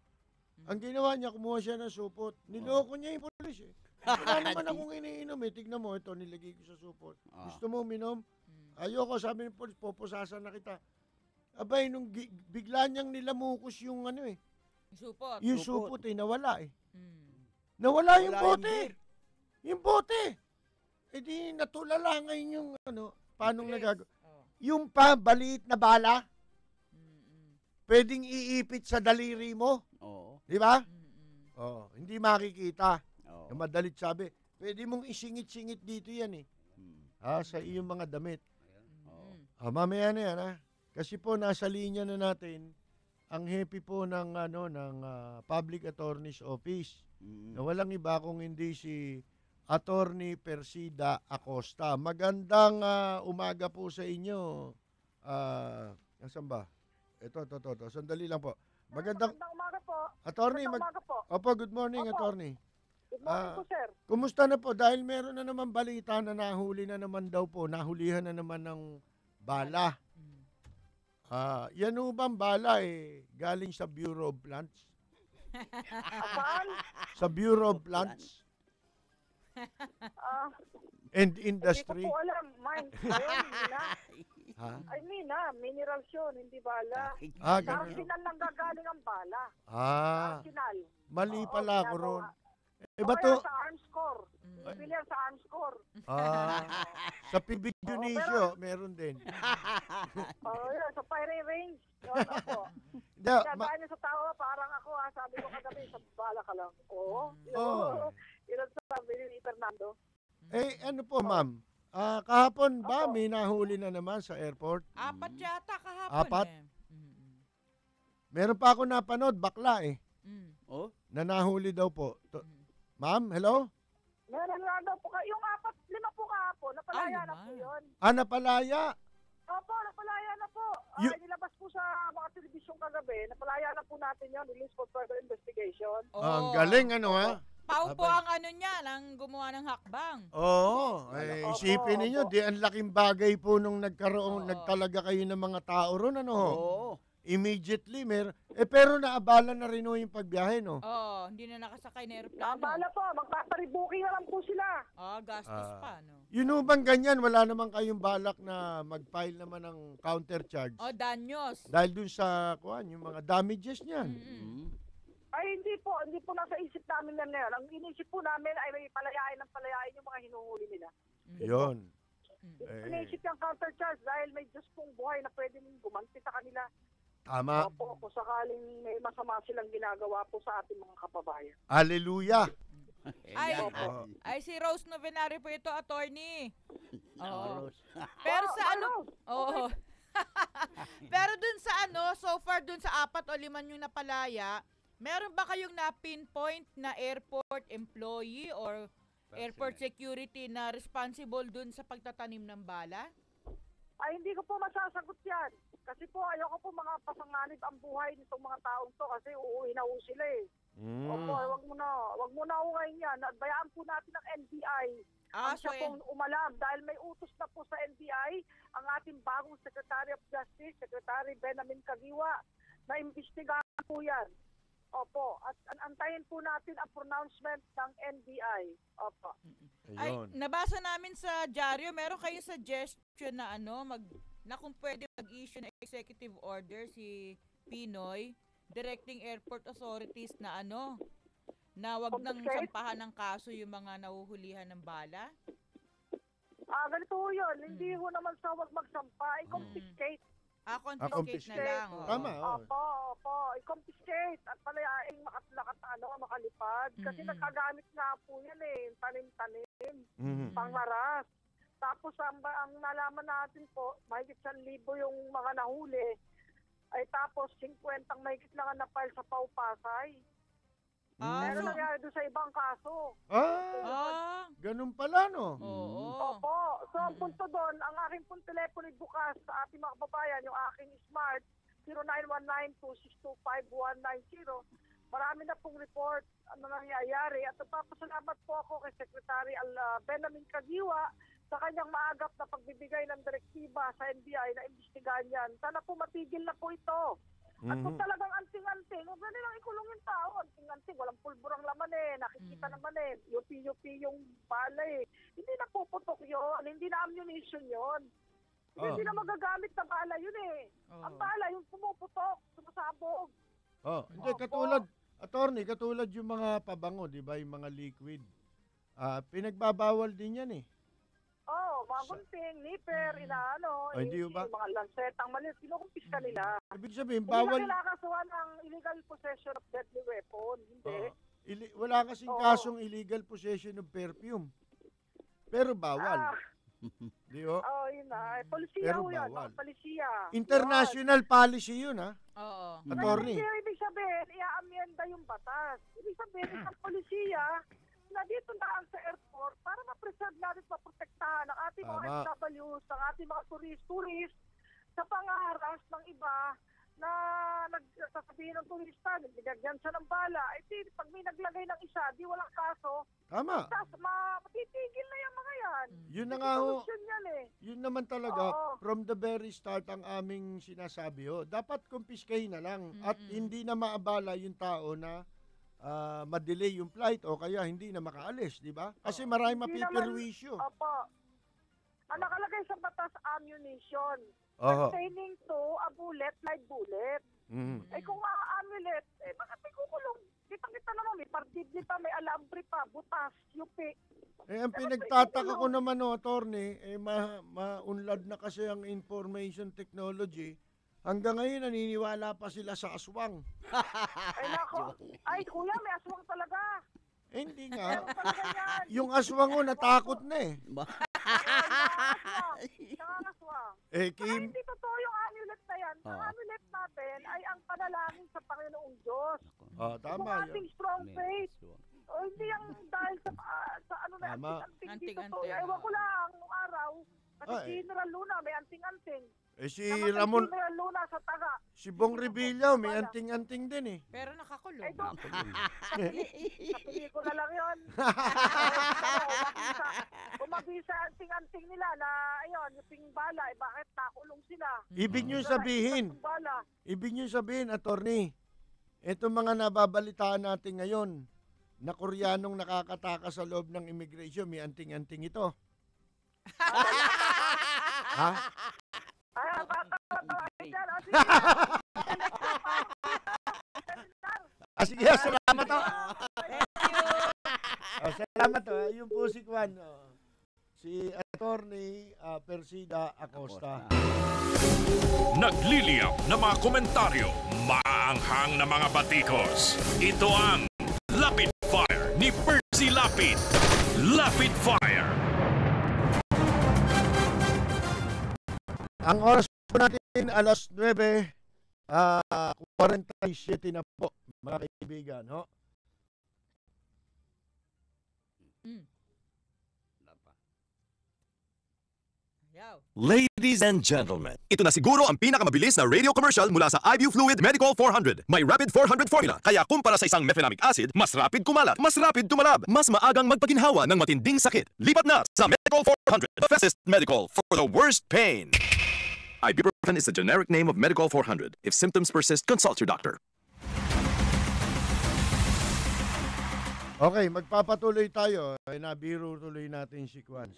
Ang ginawa niya, kumuha siya ng supot. Niloko niya yung pulis eh. Wala naman akong iniinom eh. Tignan mo, ito, nilagay ko sa supot. Gusto mo uminom? Ayoko, sabi ng pulis, pupusasan na kita. Abay, nung bigla niyang nilamukos yung ano eh. Supot. Yung supot eh, nawala eh. Nawala yung bote. Yung bote. E di natulala ngayon yung ano, paano nagagawa. Yung baliit na bala, pwedeng iipit sa daliri mo. Di ba? Hindi makikita. Yung madalit sabi, pwede mong isingit-singit dito yan eh. Sa iyong mga damit. Mamaya na yan ha. Kasi po nasa linya na natin ang happy po ng Public Attorney's Office. Na walang iba kung hindi si Attorney Persida Acosta. Magandang umaga po sa inyo. Nasaan ba? Ito. Sandali lang po. Magandang umaga po. Attorney, umaga po. Opo, good morning, Attorney. Good morning po, sir. Kumusta na po? Dahil meron na naman balita na nahuli na naman daw po, nahulihan na naman ng bala. Yan ho bang bala galing sa Bureau of Plants? Sa Bureau of Plants? And Industry? Hindi ko po alam. Mine. I mean, minerals yun, hindi bala. Sa arsenal lang gagaling ang bala. Arsenal. Mali pala ako ron. Sa arms corps. Bibili yan sa arms corps. Sa PB Dionisio, meron din. Yan, sa firing range. Yun ako. Kaya niya sa tao, parang ako, sabi ko kagabi, sa bala ka lang. Yun ang sabi ni Fernando. Ano po, ma'am? Kahapon ba may nahuli na naman sa airport? 4 yata kahapon. 4? Meron pa ako napanood, bakla eh. Na nahuli daw po. Ma'am, hello? Meron nga daw po. Yung 5 po kahapon, napalaya na po yun. Napalaya? Opo, napalaya na po. Nilabas po sa mga telebisyon kagabi, napalaya na po natin yun, release for further investigation. Ang galing ha? Pau po ang ang gumawa ng hakbang. Isipin ninyo, di ang laking bagay po nung nagtalaga kayo ng mga tao ron, Immediately, pero naabala na rin yung pagbiyahe, no? Hindi na nakasakay na aeroplano. Naabala po, magpaparibuking na lang po sila. Gastos pa, no? Yun bang ganyan, wala naman kayong balak na mag-file naman ng countercharge? Danyos. Dahil dun sa, yung mga damages niyan. Ay, hindi po nasa isip namin yan ngayon. Ang inisip po namin ay may palayain yung mga hinuhuli nila. Yun. Inisip yung countercharge dahil may Diyos pong buhay na pwede gumanti sa kanila. Tama. Opo, kung sakaling may masama silang ginagawa po sa ating mga kababayan. Hallelujah! Ay, si Rose Novenari po ito, attorney. Pero sa pero dun sa so far dun sa 4 o 5 yung napalaya, meron ba kayong na-pinpoint na airport employee or airport security na responsible dun sa pagtatanim ng bala? Ay, hindi ko po masasagot yan. Kasi po, ayoko po mga pasanganib ang buhay nitong mga taong to kasi uuwi na sila eh. Opo, wag mo na ngayon yan. Bayaan po natin ang NBI. Siya pong umalam dahil may utos na po sa NBI ang ating bagong Secretary of Justice, Secretary Benjamin Caguioa, na imbestigahan po yan. Opo, at antayin po natin ang pronouncement ng NBI. Opo. Ay, nabasa namin sa dyaryo, meron kayong suggestion na na kung pwede mag-issue ng executive order si Pinoy directing airport authorities na na wag nang sampahan ng kaso yung mga nahuhulihan ng bala? Ganito ho yun. Hindi ho naman sa wag magsampa. I-confiscate. Confiscate na lang. Tama. Opo. I-confiscate at palayaing makalipad. Kasi nagkagamit nga po yan tanim-tanim. Pangaras. Tapos ang nalaman natin po, mahigit 1,000 yung mga nahuli ay tapos 50 mahigit lang ang na-file sa Paupasay. Pero nangyari doon sa ibang kaso. Ganun pala, no? Opo. So, ang punto doon, ang aking pong telepono bukas sa ating mga kababayan, yung aking smart, 0919-2625190. Marami na pong report ang nangyayari. At nagpapasalamat po ako kay Secretary Benjamin Caguioa sa kanyang maagap na pagbibigay ng direktiba sa NBI na imbestigahan yan. Sana po matigil na po ito. At kung talagang anting-anting, huwag na nilang ikulong yung tao. Anting-anting, walang pulburang laman nakikita naman yupi-yupi yung bala Hindi na puputok yun, hindi na ammunition yun. Hindi na magagamit na bala yun Ang bala yung pumuputok, sumasabog. Hindi, katulad, attorney, katulad yung mga pabango, di ba, yung mga liquid. Pinagbabawal din yan mga gunting, nipper, hindi ba? Yung mga lansetang maliit, kinukumpis ka nila. Ibig sabihin, bawal. Hindi na kinakasuhan ng illegal possession of deadly weapon. Hindi. Wala kasing kasong illegal possession of perfume. Pero bawal. Di ba? Yun na. Polisiya pero yan. Bawal. Polisiya. International policy yun, Oo. Attorney. Ibig sabihin, i-amyenda yung batas. Ibig sabihin, isang polisiya na dito na sa airport para ma-preserve natin, maprotektahan ang ating mga FWs, ang ating mga tourist sa pangaharas ng iba na nagsasabihin ng turista, nagbigyan siya ng bala. Pag may naglagay ng isa, di walang kaso. Tama. Matitigil na yung mga yan. Yun na nga yun naman talaga, from the very start ang aming sinasabi dapat kumpiskahin na lang at hindi na maabala yung tao na ma-delay yung flight o kaya hindi na makaalis, di ba? Kasi maraming mapipirwisyo. Opo. Ang nakalagay sa batas, ammunition. Pertaining to a bullet, live bullet. Kung ma-amulet, bakit may kukulong? Kita naman, may partid pa, may alambre pa, butas, yupi. Ang pinagtataka ko naman, attorney, maunlad na kasi ang information technology. Hanggang ngayon, naniniwala pa sila sa aswang. Ay, kuya, may aswang talaga. Hindi nga. Yung aswang natakot na Hindi totoo yung amulet na yan. Ang amulet natin ay ang panalangin sa Panginoong Diyos. Tama yung ating strong faith. Hindi yung dahil sa anting-anting dito. Ewan ko lang, nung araw, kasi General Luna may anting-anting. Si Ramon, si Bong Revilla, may Wala. anting-anting din Pero nakakulong. Kapili ko na lang yun. Umabisa anting-anting nila na, yung bala, bakit nakulong sila? Ibig nyo sabihin, attorney, itong mga nababalitaan natin ngayon, na Koreanong nakakataka sa loob ng immigration, may anting-anting ito. Ha? Sige, salamat salamat yung po si Kwan. Si Attorney Persida Acosta. Nagliliyap na mga komentaryo, maanghang na mga batikos. Ito ang Lapid Fire ni Percy Lapid. Lapid Fire. Ang oras po natin alas 9:47 na po, mga kaibigan, Ladies and gentlemen, ito na siguro ang pinakamabilis na radio commercial mula sa IBU Fluid Medical 400. May Rapid 400 formula, kaya kumpara sa isang mefenamic acid, mas rapid kumalat, mas rapid tumalab, mas maagang magpaginhawa ng matinding sakit. Lipat na sa Medical 400, the fastest medical for the worst pain. Ibuprofen is the generic name of Medical 400. If symptoms persist, consult your doctor. Okay, magpapatuloy tayo. Nabiro tuloy natin si Kwan.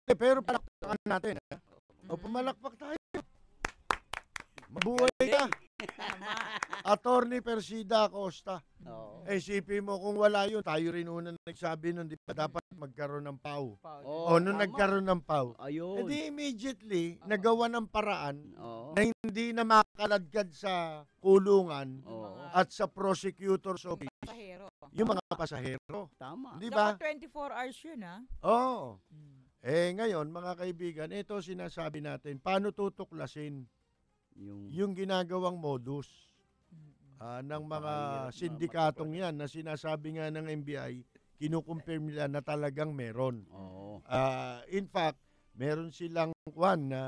Pero palakpakan natin. O pumalakpak tayo. Mabuhay ka. Attorney Persida Acosta. Isipin mo kung wala yun, tayo rin unang nagsabi nun, di ba dapat magkaroon ng PAW? Nung nagkaroon ng PAW. Edi immediately, nagawa ng paraan na hindi na makaladkad sa kulungan at sa prosecutor's office. Yung mga pasahero. Tama. Di ba? Dapat 24 hours yun, Ngayon, mga kaibigan, ito sinasabi natin, paano tutuklasin yung ginagawang modus ng mga sindikatong yan na sinasabi nga ng NBI, kinukumpirm nila na talagang meron. In fact, meron silang na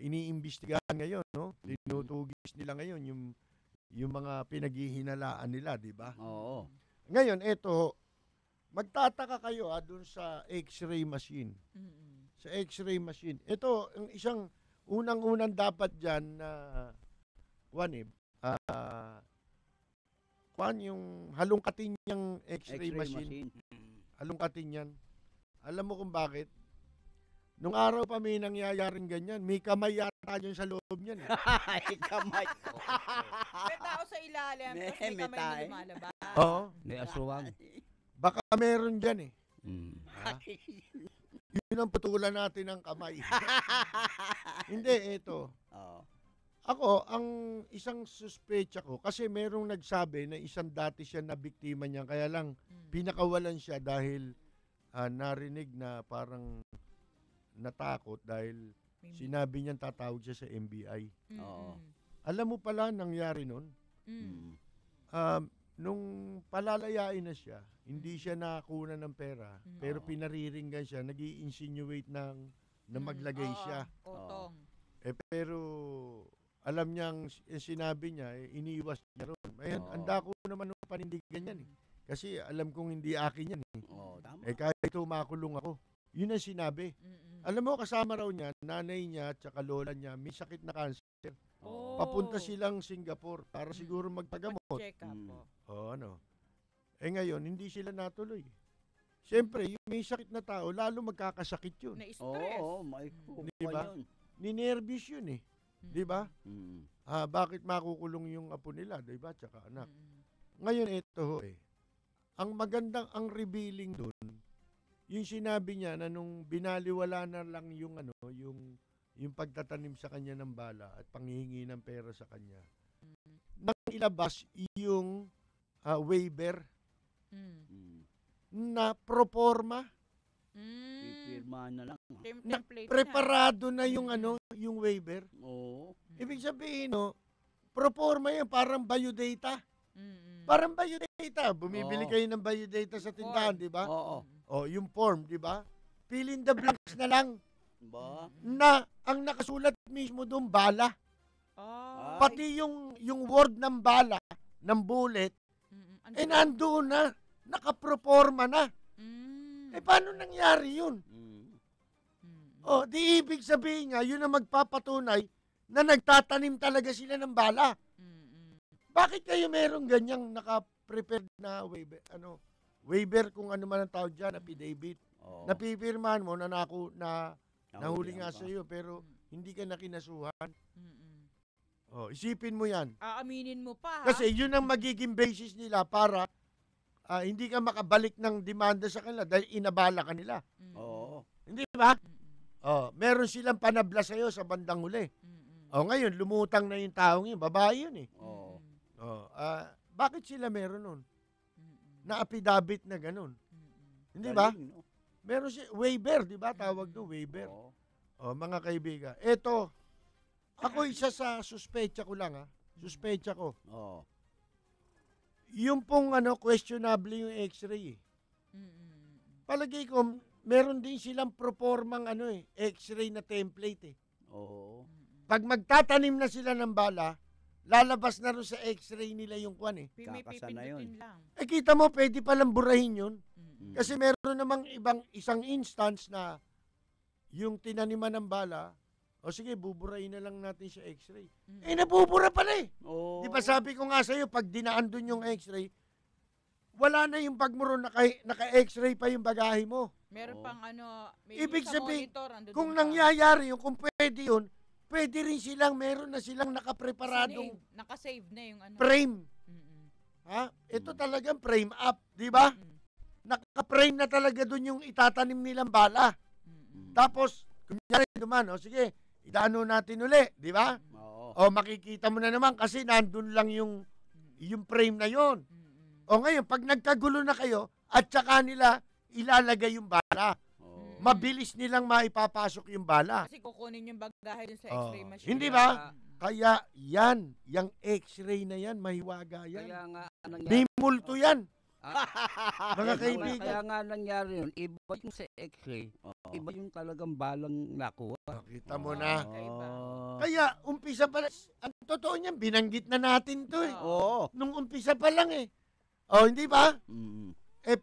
iniimbestigahan ngayon, no? Tinutugis nila ngayon yung mga pinaghihinalaan nila, di ba? Oo. Ngayon, eto, magtataka kayo dun sa X-ray machine. Sa X-ray machine. Ito, ang isang unang-unang dapat dyan na yung halongkatin niyang X-ray machine. Halongkatin yan. Alam mo kung bakit? Nung araw pa may nangyayaring ganyan, may kamay yata dyan sa loob niyan. Ay, kamay. May tao sa ilalim, tapos may kamay na lumalabas. Oo. May aswang. Baka meron dyan eh. Yun ang putulan natin ng kamay. Hindi, ito. Ako, ang isang suspecha ko, kasi merong nagsabi na isang dati siya na biktima niya, kaya lang pinakawalan siya dahil narinig na parang natakot dahil sinabi niyang tatawag siya sa NBI. Alam mo pala nangyari nun? Nung palalayain na siya, hindi siya nakuna ng pera, pero pinariringgan siya, nag-i-insinuate na maglagay siya. Pero alam niyang sinabi niya, iniiwas niya ron. Ayan, anda ko naman ng panindigan yan eh. Kasi alam kong hindi akin yan eh. Kahit tumakulong ako. Yun ang sinabi. Alam mo, kasama raw niya, nanay niya at saka lola niya, may sakit na cancer. Papunta silang Singapore para siguro magpagamot. Check up. Ngayon, hindi sila natuloy. Siyempre, yung may sakit na tao, lalo magkakasakit yun. Na-stress. Diba? Ninervous yun eh. Diba? Bakit makukulong yung apo nila, diba? Tsaka anak. Ngayon, ito ang magandang, ang revealing dun, yung sinabi niya na nung binaliwala na lang yung yung pagtatanim sa kanya ng bala at panghihingi ng pera sa kanya, nang ilabas yung waiver na proforma. Pipirmahan na lang. Preparado na yung yung waiver. Ibig sabihin, proforma yan, parang biodata. Parang biodata. Bumibili kayo ng biodata sa tindahan, di ba? Yung form, di ba? Fill in the blanks na lang. Na ang nakasulat mismo doon, bala. Pati yung word ng bala, ng bullet, nandoon na. Nakaproforma na. Paano nangyari yun? Di ibig sabihin nga, yun ang magpapatunay na nagtatanim talaga sila ng bala. Bakit kayo merong ganyang naka-prepared na waiver? Waiver kung ano man ang tawag dyan, affidavit. Napipirmahan mo na nahuli nga sa iyo, pero hindi ka nakinasuhan. Isipin mo yan. Aaminin mo pa. Kasi yun ang magiging basis nila para hindi ka makabalik ng demanda sa kanila dahil inabala ka nila. Hindi ba? Meron silang panabla sa iyo sa bandang huli. Ngayon, lumutang na yung taong yun. Babae yun eh. Bakit sila meron nun? Na affidavit na ganun. Hindi ba? Meron siya, waiver, di ba? Tawag doon, waiver. Mga kaibigan. Eto, ako isa sa suspecha ko lang, suspecha ko. Yung pong questionable yung x-ray. Palagay ko, meron din silang proformang x-ray na template eh. Pag magtatanim na sila ng bala, lalabas na rin sa x-ray nila yung kwan eh. Kakasana yun. Kita mo, pwede palang burahin yun. Kasi meron namang isang instance na yung tinaniman ng bala, sige, buburahin na lang natin sa x-ray. Nabubura pala eh. Di ba sabi ko nga sa'yo, pag dinaan dun yung x-ray, wala na yung bag mo ron, naka-x-ray pa yung bagahe mo. Meron pang ibig sabihin, kung nangyayari yun, kung pwede yun, pwede rin silang, meron na silang nakapreparadong nakasave na yung frame. Ito talagang frame up, di ba? Naka-frame na talaga dun yung itatanim nilang bala. Tapos, kunyari duman, sige, idano natin uli, di ba? Makikita mo na naman kasi nandun lang yung frame na yon. Ngayon, pag nagkagulo na kayo, at saka nila ilalagay yung bala. mabilis nilang maipapasok yung bala. Kasi kukunin yung bagahe dun sa Oh, x-ray machine. hindi ba? Kaya yan, yung x-ray na yan, mahiwaga yan. Kaya nga May multo yan. Mga kaibigan. Kaya nga nangyari yun, iba yung sa x-ray, iba yung talagang balang nakuha. Kita mo na. Kaya umpisa pa lang, ang totoo niyan, binanggit na natin to eh. Nung umpisa pa lang eh. Hindi ba?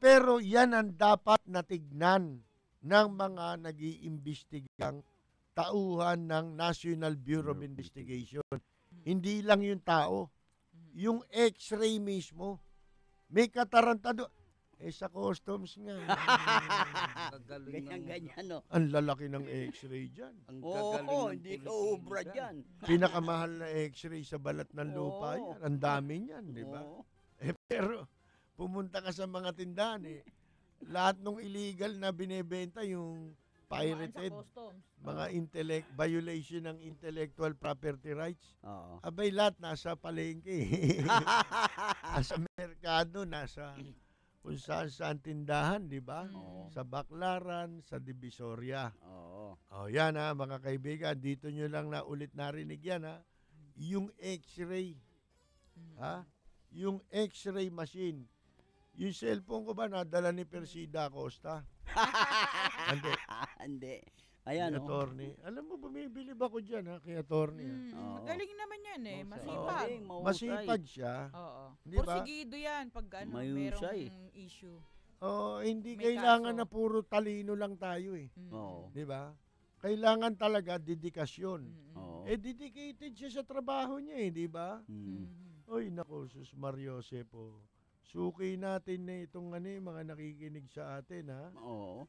Pero yan ang dapat natignan ng mga nag-iimbestigang tauhan ng National Bureau of Investigation. Hindi lang yung tao, yung x-ray mismo. May katarantado. Sa customs nga. Ganyan-ganyan, no? Ang lalaki ng x-ray dyan. Oo, hindi ka ubra dyan. Pinakamahal na x-ray sa balat ng lupa yan. Ang dami niyan, di ba? Pero, pumunta ka sa mga tindahan lahat ng illegal na binebenta yung pirated, mga violation ng intellectual property rights. Abay, lahat nasa palengke. Nasa merkado, nasa kung saan tindahan, di ba? Sa Baclaran, sa Divisoria. Yan mga kaibigan, dito nyo lang na ulit narinig yan yung x-ray. Yung x-ray machine. Yung cellphone ko ba nadala ni Persida Acosta? Hindi. Ayan, attorney. Alam mo, bumibili ba ko dyan kay attorney? Magaling naman yan masipag. Masipag siya. Porsigido yan pag merong issue. Hindi kailangan na puro talino lang tayo eh. Di ba? Kailangan talaga dedikasyon. Dedicated siya sa trabaho niya di ba? Oy, nako, Sus Mario Sepo. Suki natin na itong mga nakikinig sa atin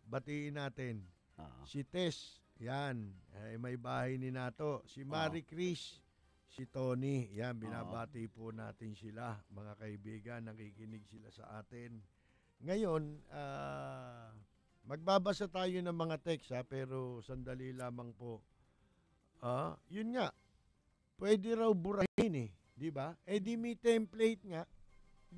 Batiin natin. Si Tess, yan, may bahay ni Nato. Si Marie Chris, si Tony, yan, binabati po natin sila, mga kaibigan, nakikinig sila sa atin. Ngayon, magbabasa tayo ng mga text pero sandali lamang po. Yun nga, pwede raw burahin di ba? Di may template nga.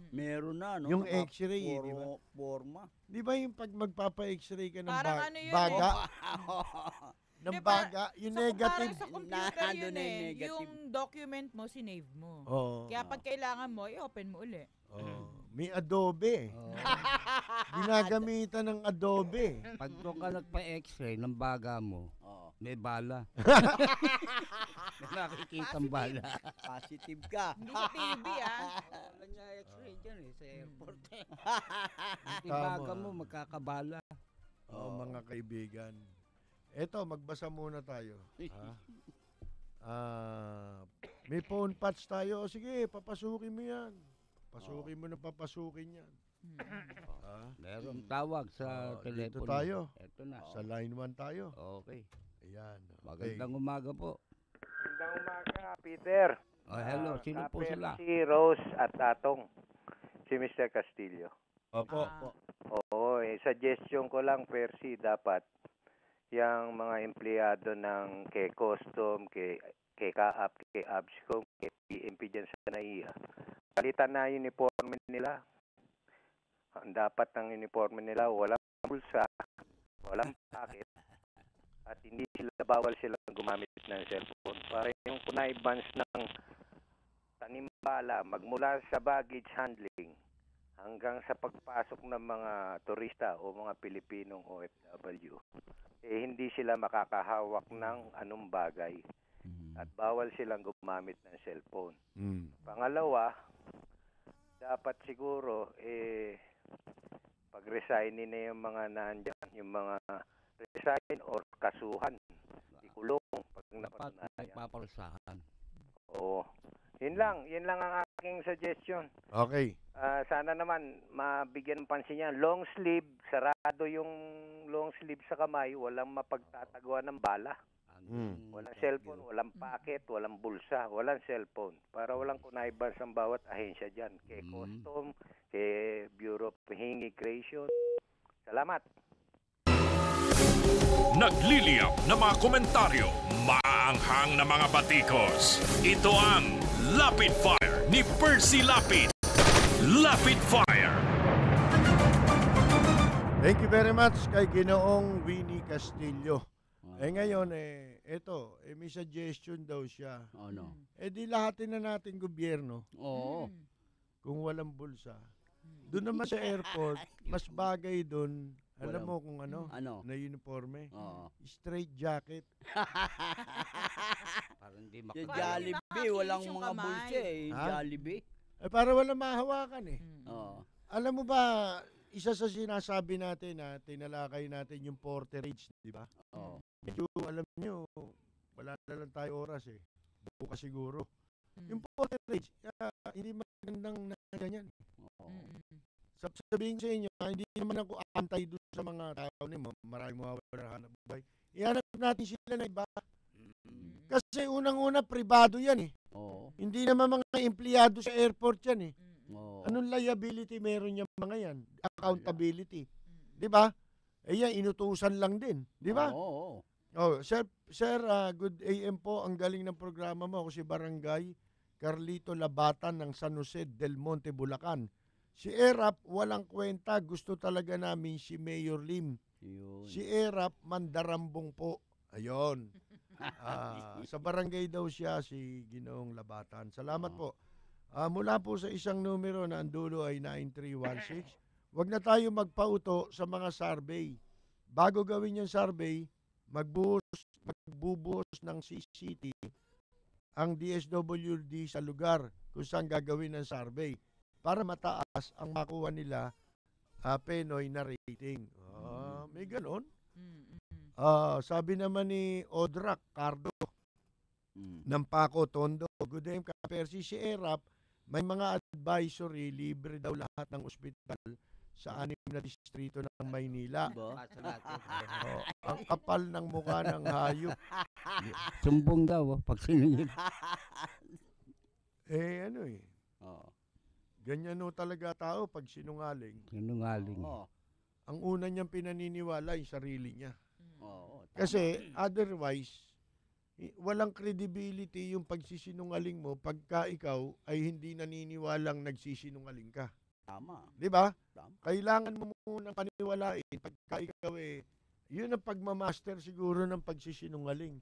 Meron na, no? Yung x-ray, di ba? Forma. Di ba yung pag magpapa-x-ray ka ng baga? Ng baga, yung negative. Sa computer yun yung document mo, sinave mo. Kaya pag kailangan mo, i-open mo uli. May Adobe. Ginagamitan ng Adobe. Pag doon ka nagpa-x-ray ng baga mo, may bala. May nakikitang bala. Positive ka. Hindi sa TV, Wala niya x-ray dyan sa airport. Yung baga mo, magkakabala. Mga kaibigan. Eto, magbasa muna tayo. May phone patch tayo. Sige, papasukin mo yan. Pasukin mo na papasukin yan. Meron tawag sa telepono. Dito tayo. Ito na. Sa line 1 tayo. Okay. Ayan. Magandang umaga po. Magandang umaga, Peter. Hello, sino po sila? Si Rose at Atong. Si Mr. Castillo. Opo. Oo, suggestion ko lang, Percy, dapat yung mga empleyado ng kay Custom, kay Kaap, kay Abscom, kay PMP dyan sa NAIA, palitan na uniforme nila. Dapat ang uniforme nila walang bulsa, walang packet, at hindi bawal silang gumamit ng cellphone. Para yung connivance ng tanimbala magmula sa baggage handling hanggang sa pagpasok ng mga turista o mga Pilipinong OFW, hindi sila makakahawak ng anong bagay at bawal silang gumamit ng cellphone. Pangalawa, dapat siguro pag-resignin na yung mga nandyan, yung mga resign or kasuhan, ikulong pag napatunayan. Paparusahan. Oo. Yun lang ang aking suggestion. Okay. Sana naman mabigyan ng pansin yan. Long sleeve, sarado yung long sleeve sa kamay, walang mapagtatagawa ng bala. Walang cellphone, walang packet, walang bulsa, walang cellphone. Para walang connivance ang bawat ahensya dyan. Kay Custom, kay Bureau of Immigration. Salamat. Nagliliyap na mga komentaryo, maanghang na mga batikos. Ito ang Lapid Fire ni Percy Lapid. Lapid Fire. Thank you very much kay Ginoong Winnie Castillo. Ngayon, may suggestion daw siya. Ano? Di lahatin na natin gobyerno. Oo. Kung walang bulsa. Doon naman sa airport, mas bagay doon, alam mo kung ano? Na uniforme? Oo. Straight jacket. Parang hindi Yung Jollibee, walang mga bulsa eh. Jollibee. Para walang mahawakan eh. Oo. Alam mo ba, isa sa sinasabi natin na tinalakay natin yung porterage, di ba? Oo. Medyo alam nyo, wala na lang tayo oras eh. Bukas siguro. Yung porterage, hindi magandang na ganyan. Sabihin sa inyo, hindi naman ako antay doon sa mga tao ni mo. Maraming mawawala na hanap buhay. Ihanap natin sila na iba. Kasi unang-una, pribado yan eh. Oo. Hindi naman mga empleyado sa airport yan eh. Oo. Anong liability meron yung mga yan? Accountability. Di ba? Yan, inutusan lang din. Di ba? Oo. Sir, good AM po. Ang galing ng programa mo. Ako si Barangay Carlito Labatan ng San Jose del Monte, Bulacan. Si Erap, walang kwenta. Gusto talaga namin si Mayor Lim. Yun. Si Erap, mandarambong po. Ayon. Sa barangay daw siya, si Ginoong Labatan. Salamat po. Mula po sa isang numero na ang dulo ay 9316. Huwag na tayo magpauto sa mga survey. Bago gawin yung survey, magbubuhos ng CCT ang DSWD sa lugar kung saan gagawin ang survey para mataas ang makuha nila Penoy na rating. May ganon. Sabi naman ni Odrak Cardo ng Paco Tondo, good day Kapersi, si Erap, may mga advisory, libre daw lahat ng ospital sa 6 na distrito ng Maynila. Ang kapal ng mukha ng hayop. Sumbong daw, pag siningil. Ganyan talaga tao pag sinungaling. Sinungaling. Ang una niyang pinaniniwala yung sarili niya. Kasi otherwise, walang credibility yung pagsisinungaling mo pagka ikaw ay hindi naniniwalang nagsisinungaling ka. Tama. Di ba? Kailangan mo munang paniwalain pagka ikaw yun ang pagmamaster siguro ng pagsisinungaling.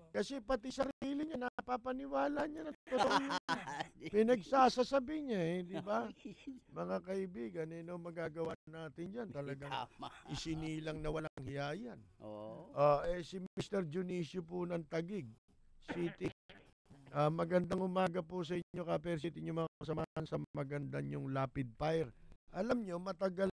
Kasi pati sarili niya, napapaniwala niya na totoo yun. Pinagsasasabi niya di ba? Mga kaibigan, magagawa natin dyan. Talagang isinilang na walang hiyayan. Si Mr. Junicio po ng Taguig City. Magandang umaga po sa inyo, Kapersi, inyong mga kasamahan sa maganda nyong Lapid Fire. Alam nyo, matagal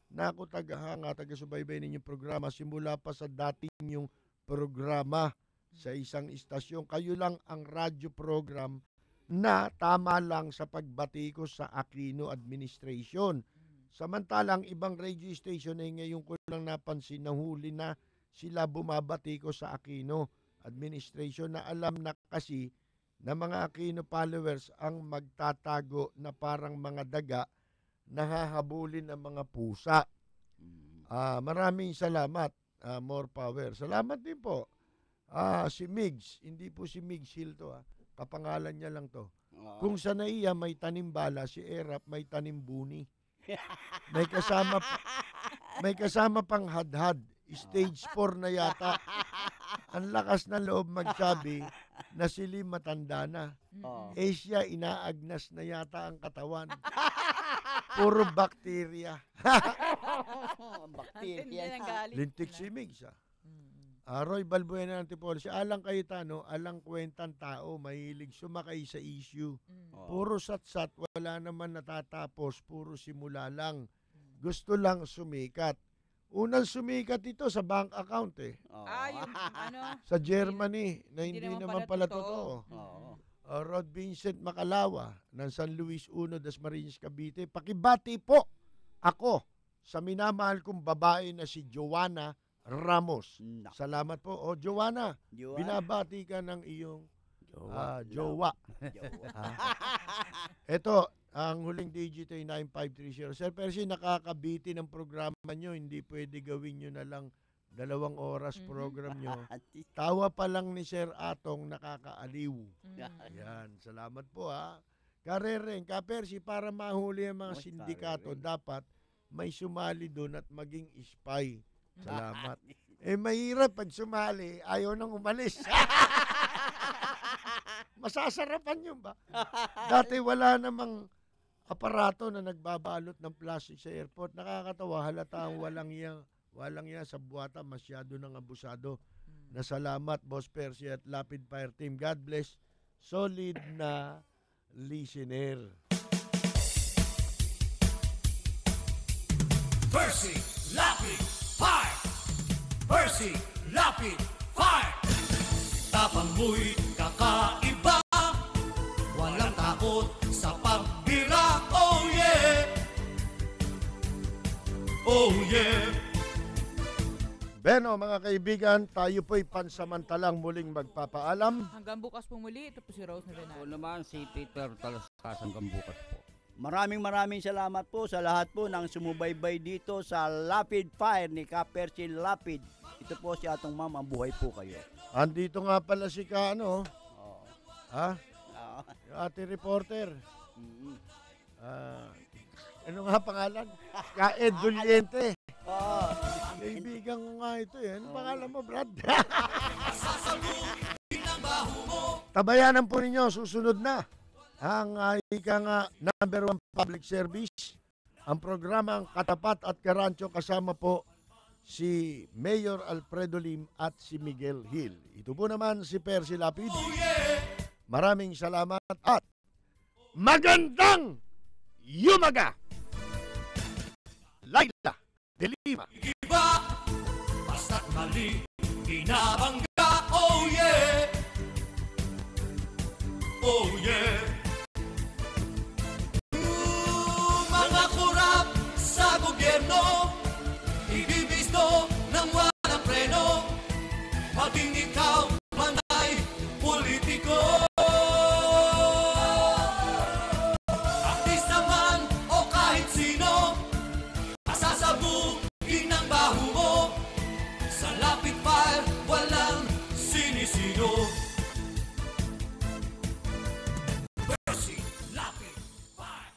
na ako tagahanga, taga-subaybay ninyong programa. Simula pa sa dating yung programa sa isang istasyon. Kayo lang ang radyo program na tama lang sa pagbatikos sa Aquino Administration. Samantalang ibang radio station ay ngayon ko lang napansin na huli na sila bumabatikos sa Aquino Administration na alam na kasi na mga Aquino followers ang magtatago na parang mga daga na hahabulin ng mga pusa. Maraming salamat. More power. Salamat din po. Si Migs, hindi po si Migs Hill to. Kapangalan niya lang to. Kung sa naiya may tanim bala, si Erap may tanim buni. May kasama pang hadhad. Stage 4 na yata. Ang lakas ng loob magsabi na si Lim matanda na. Siya inaagnas na yata ang katawan. Puro bakterya. Lintik si Migs. Roy Balbuena ng Tipol, si Alang Cayetano, alang kwentang tao, mahilig sumakay sa issue. Puro sat-sat, wala naman natatapos, puro simula lang. Gusto lang sumikat. Unang sumikat ito sa bank account yung sa Germany, na hindi naman pala totoo. Rod Vincent Macalawa ng San Luis Uno, Dasmariñas, Cavite. Pakibati po ako sa minamahal kong babae na si Joanna Ramos. Salamat po. Joanna, binabati ka ng iyong jowa. Ito, ang huling digit ay 9530. Sir Percy, nakakabiti ng programa nyo. Hindi pwede gawin nyo na lang 2 oras program nyo. Tawa pa lang ni Sir Atong nakakaaliw. Yan, salamat po Karereng, Kapersi, para mahuli ang mga sindikato, dapat may sumali doon at maging spy. Salamat. Mahirap pag sumali, ayaw nang umalis. Masasarapan yun ba? Dati wala namang aparato na nagbabalot ng plastic sa airport. Nakakatawa, halatang walang yan sa buwata, masyado nang abusado. Nasalamat, Boss Percy at Lapid Fire Team. God bless. Solid na listener. Percy, Lapid, Fire! Percy, Lapid, Fire! Tapang mo'y kakaiba, walang takot sa pagbira. Oh yeah! Oh yeah! Beno, mga kaibigan, tayo po'y pansamantalang muling magpapaalam. Hanggang bukas po muli, ito po si Rose Navenario. Ako naman si Peter Talastas, hanggang bukas po. Maraming salamat po sa lahat po ng sumubaybay dito sa Lapid Fire ni Ka Percy Lapid. Ito po si Atong Ma'am, ang buhay po kayo. Andito nga pala si Ka, ano? Oo. Ha? Oo. Yung ate reporter. Ano nga pangalan? Ka Ed Duliente. Oo. Kaibigan ko nga ito eh. Ano pangalan mo, Brad? Tabayanan po ninyo, susunod na ang number 1 public service, ang programang Katapat at Karancho, kasama po si Mayor Alfredo Lim at si Miguel Hill. Ito po naman si Percy Lapid. Maraming salamat at magandang yumaga! Laila de Lima. Iba, basta't mali, binabangga. Oh yeah! Oh yeah! Mga kurap sa gobyerno, ibibisto ng walang preno, maging ikaw man ay politiko. Artista man o kahit sino, sasabukin ng baho mo. Sa Lapid Fire, walang sinisino. Percy, Lapid Fire.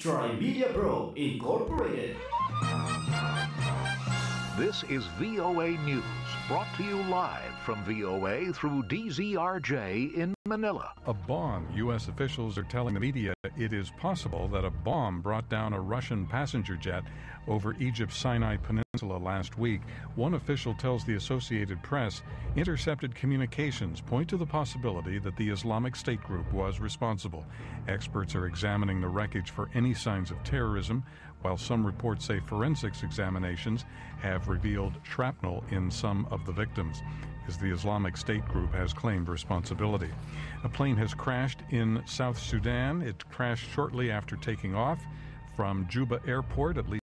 Tri-Media Pro Incorporated. This is VOA News, brought to you live from VOA through DZRJ in Manila. A bomb. U.S. officials are telling the media it is possible that a bomb brought down a Russian passenger jet over Egypt's Sinai Peninsula last week. One official tells the Associated Press intercepted communications point to the possibility that the Islamic State group was responsible. Experts are examining the wreckage for any signs of terrorism, while some reports say forensics examinations have revealed shrapnel in some of the victims, as the Islamic State group has claimed responsibility. A plane has crashed in South Sudan. It crashed shortly after taking off from Juba Airport. At least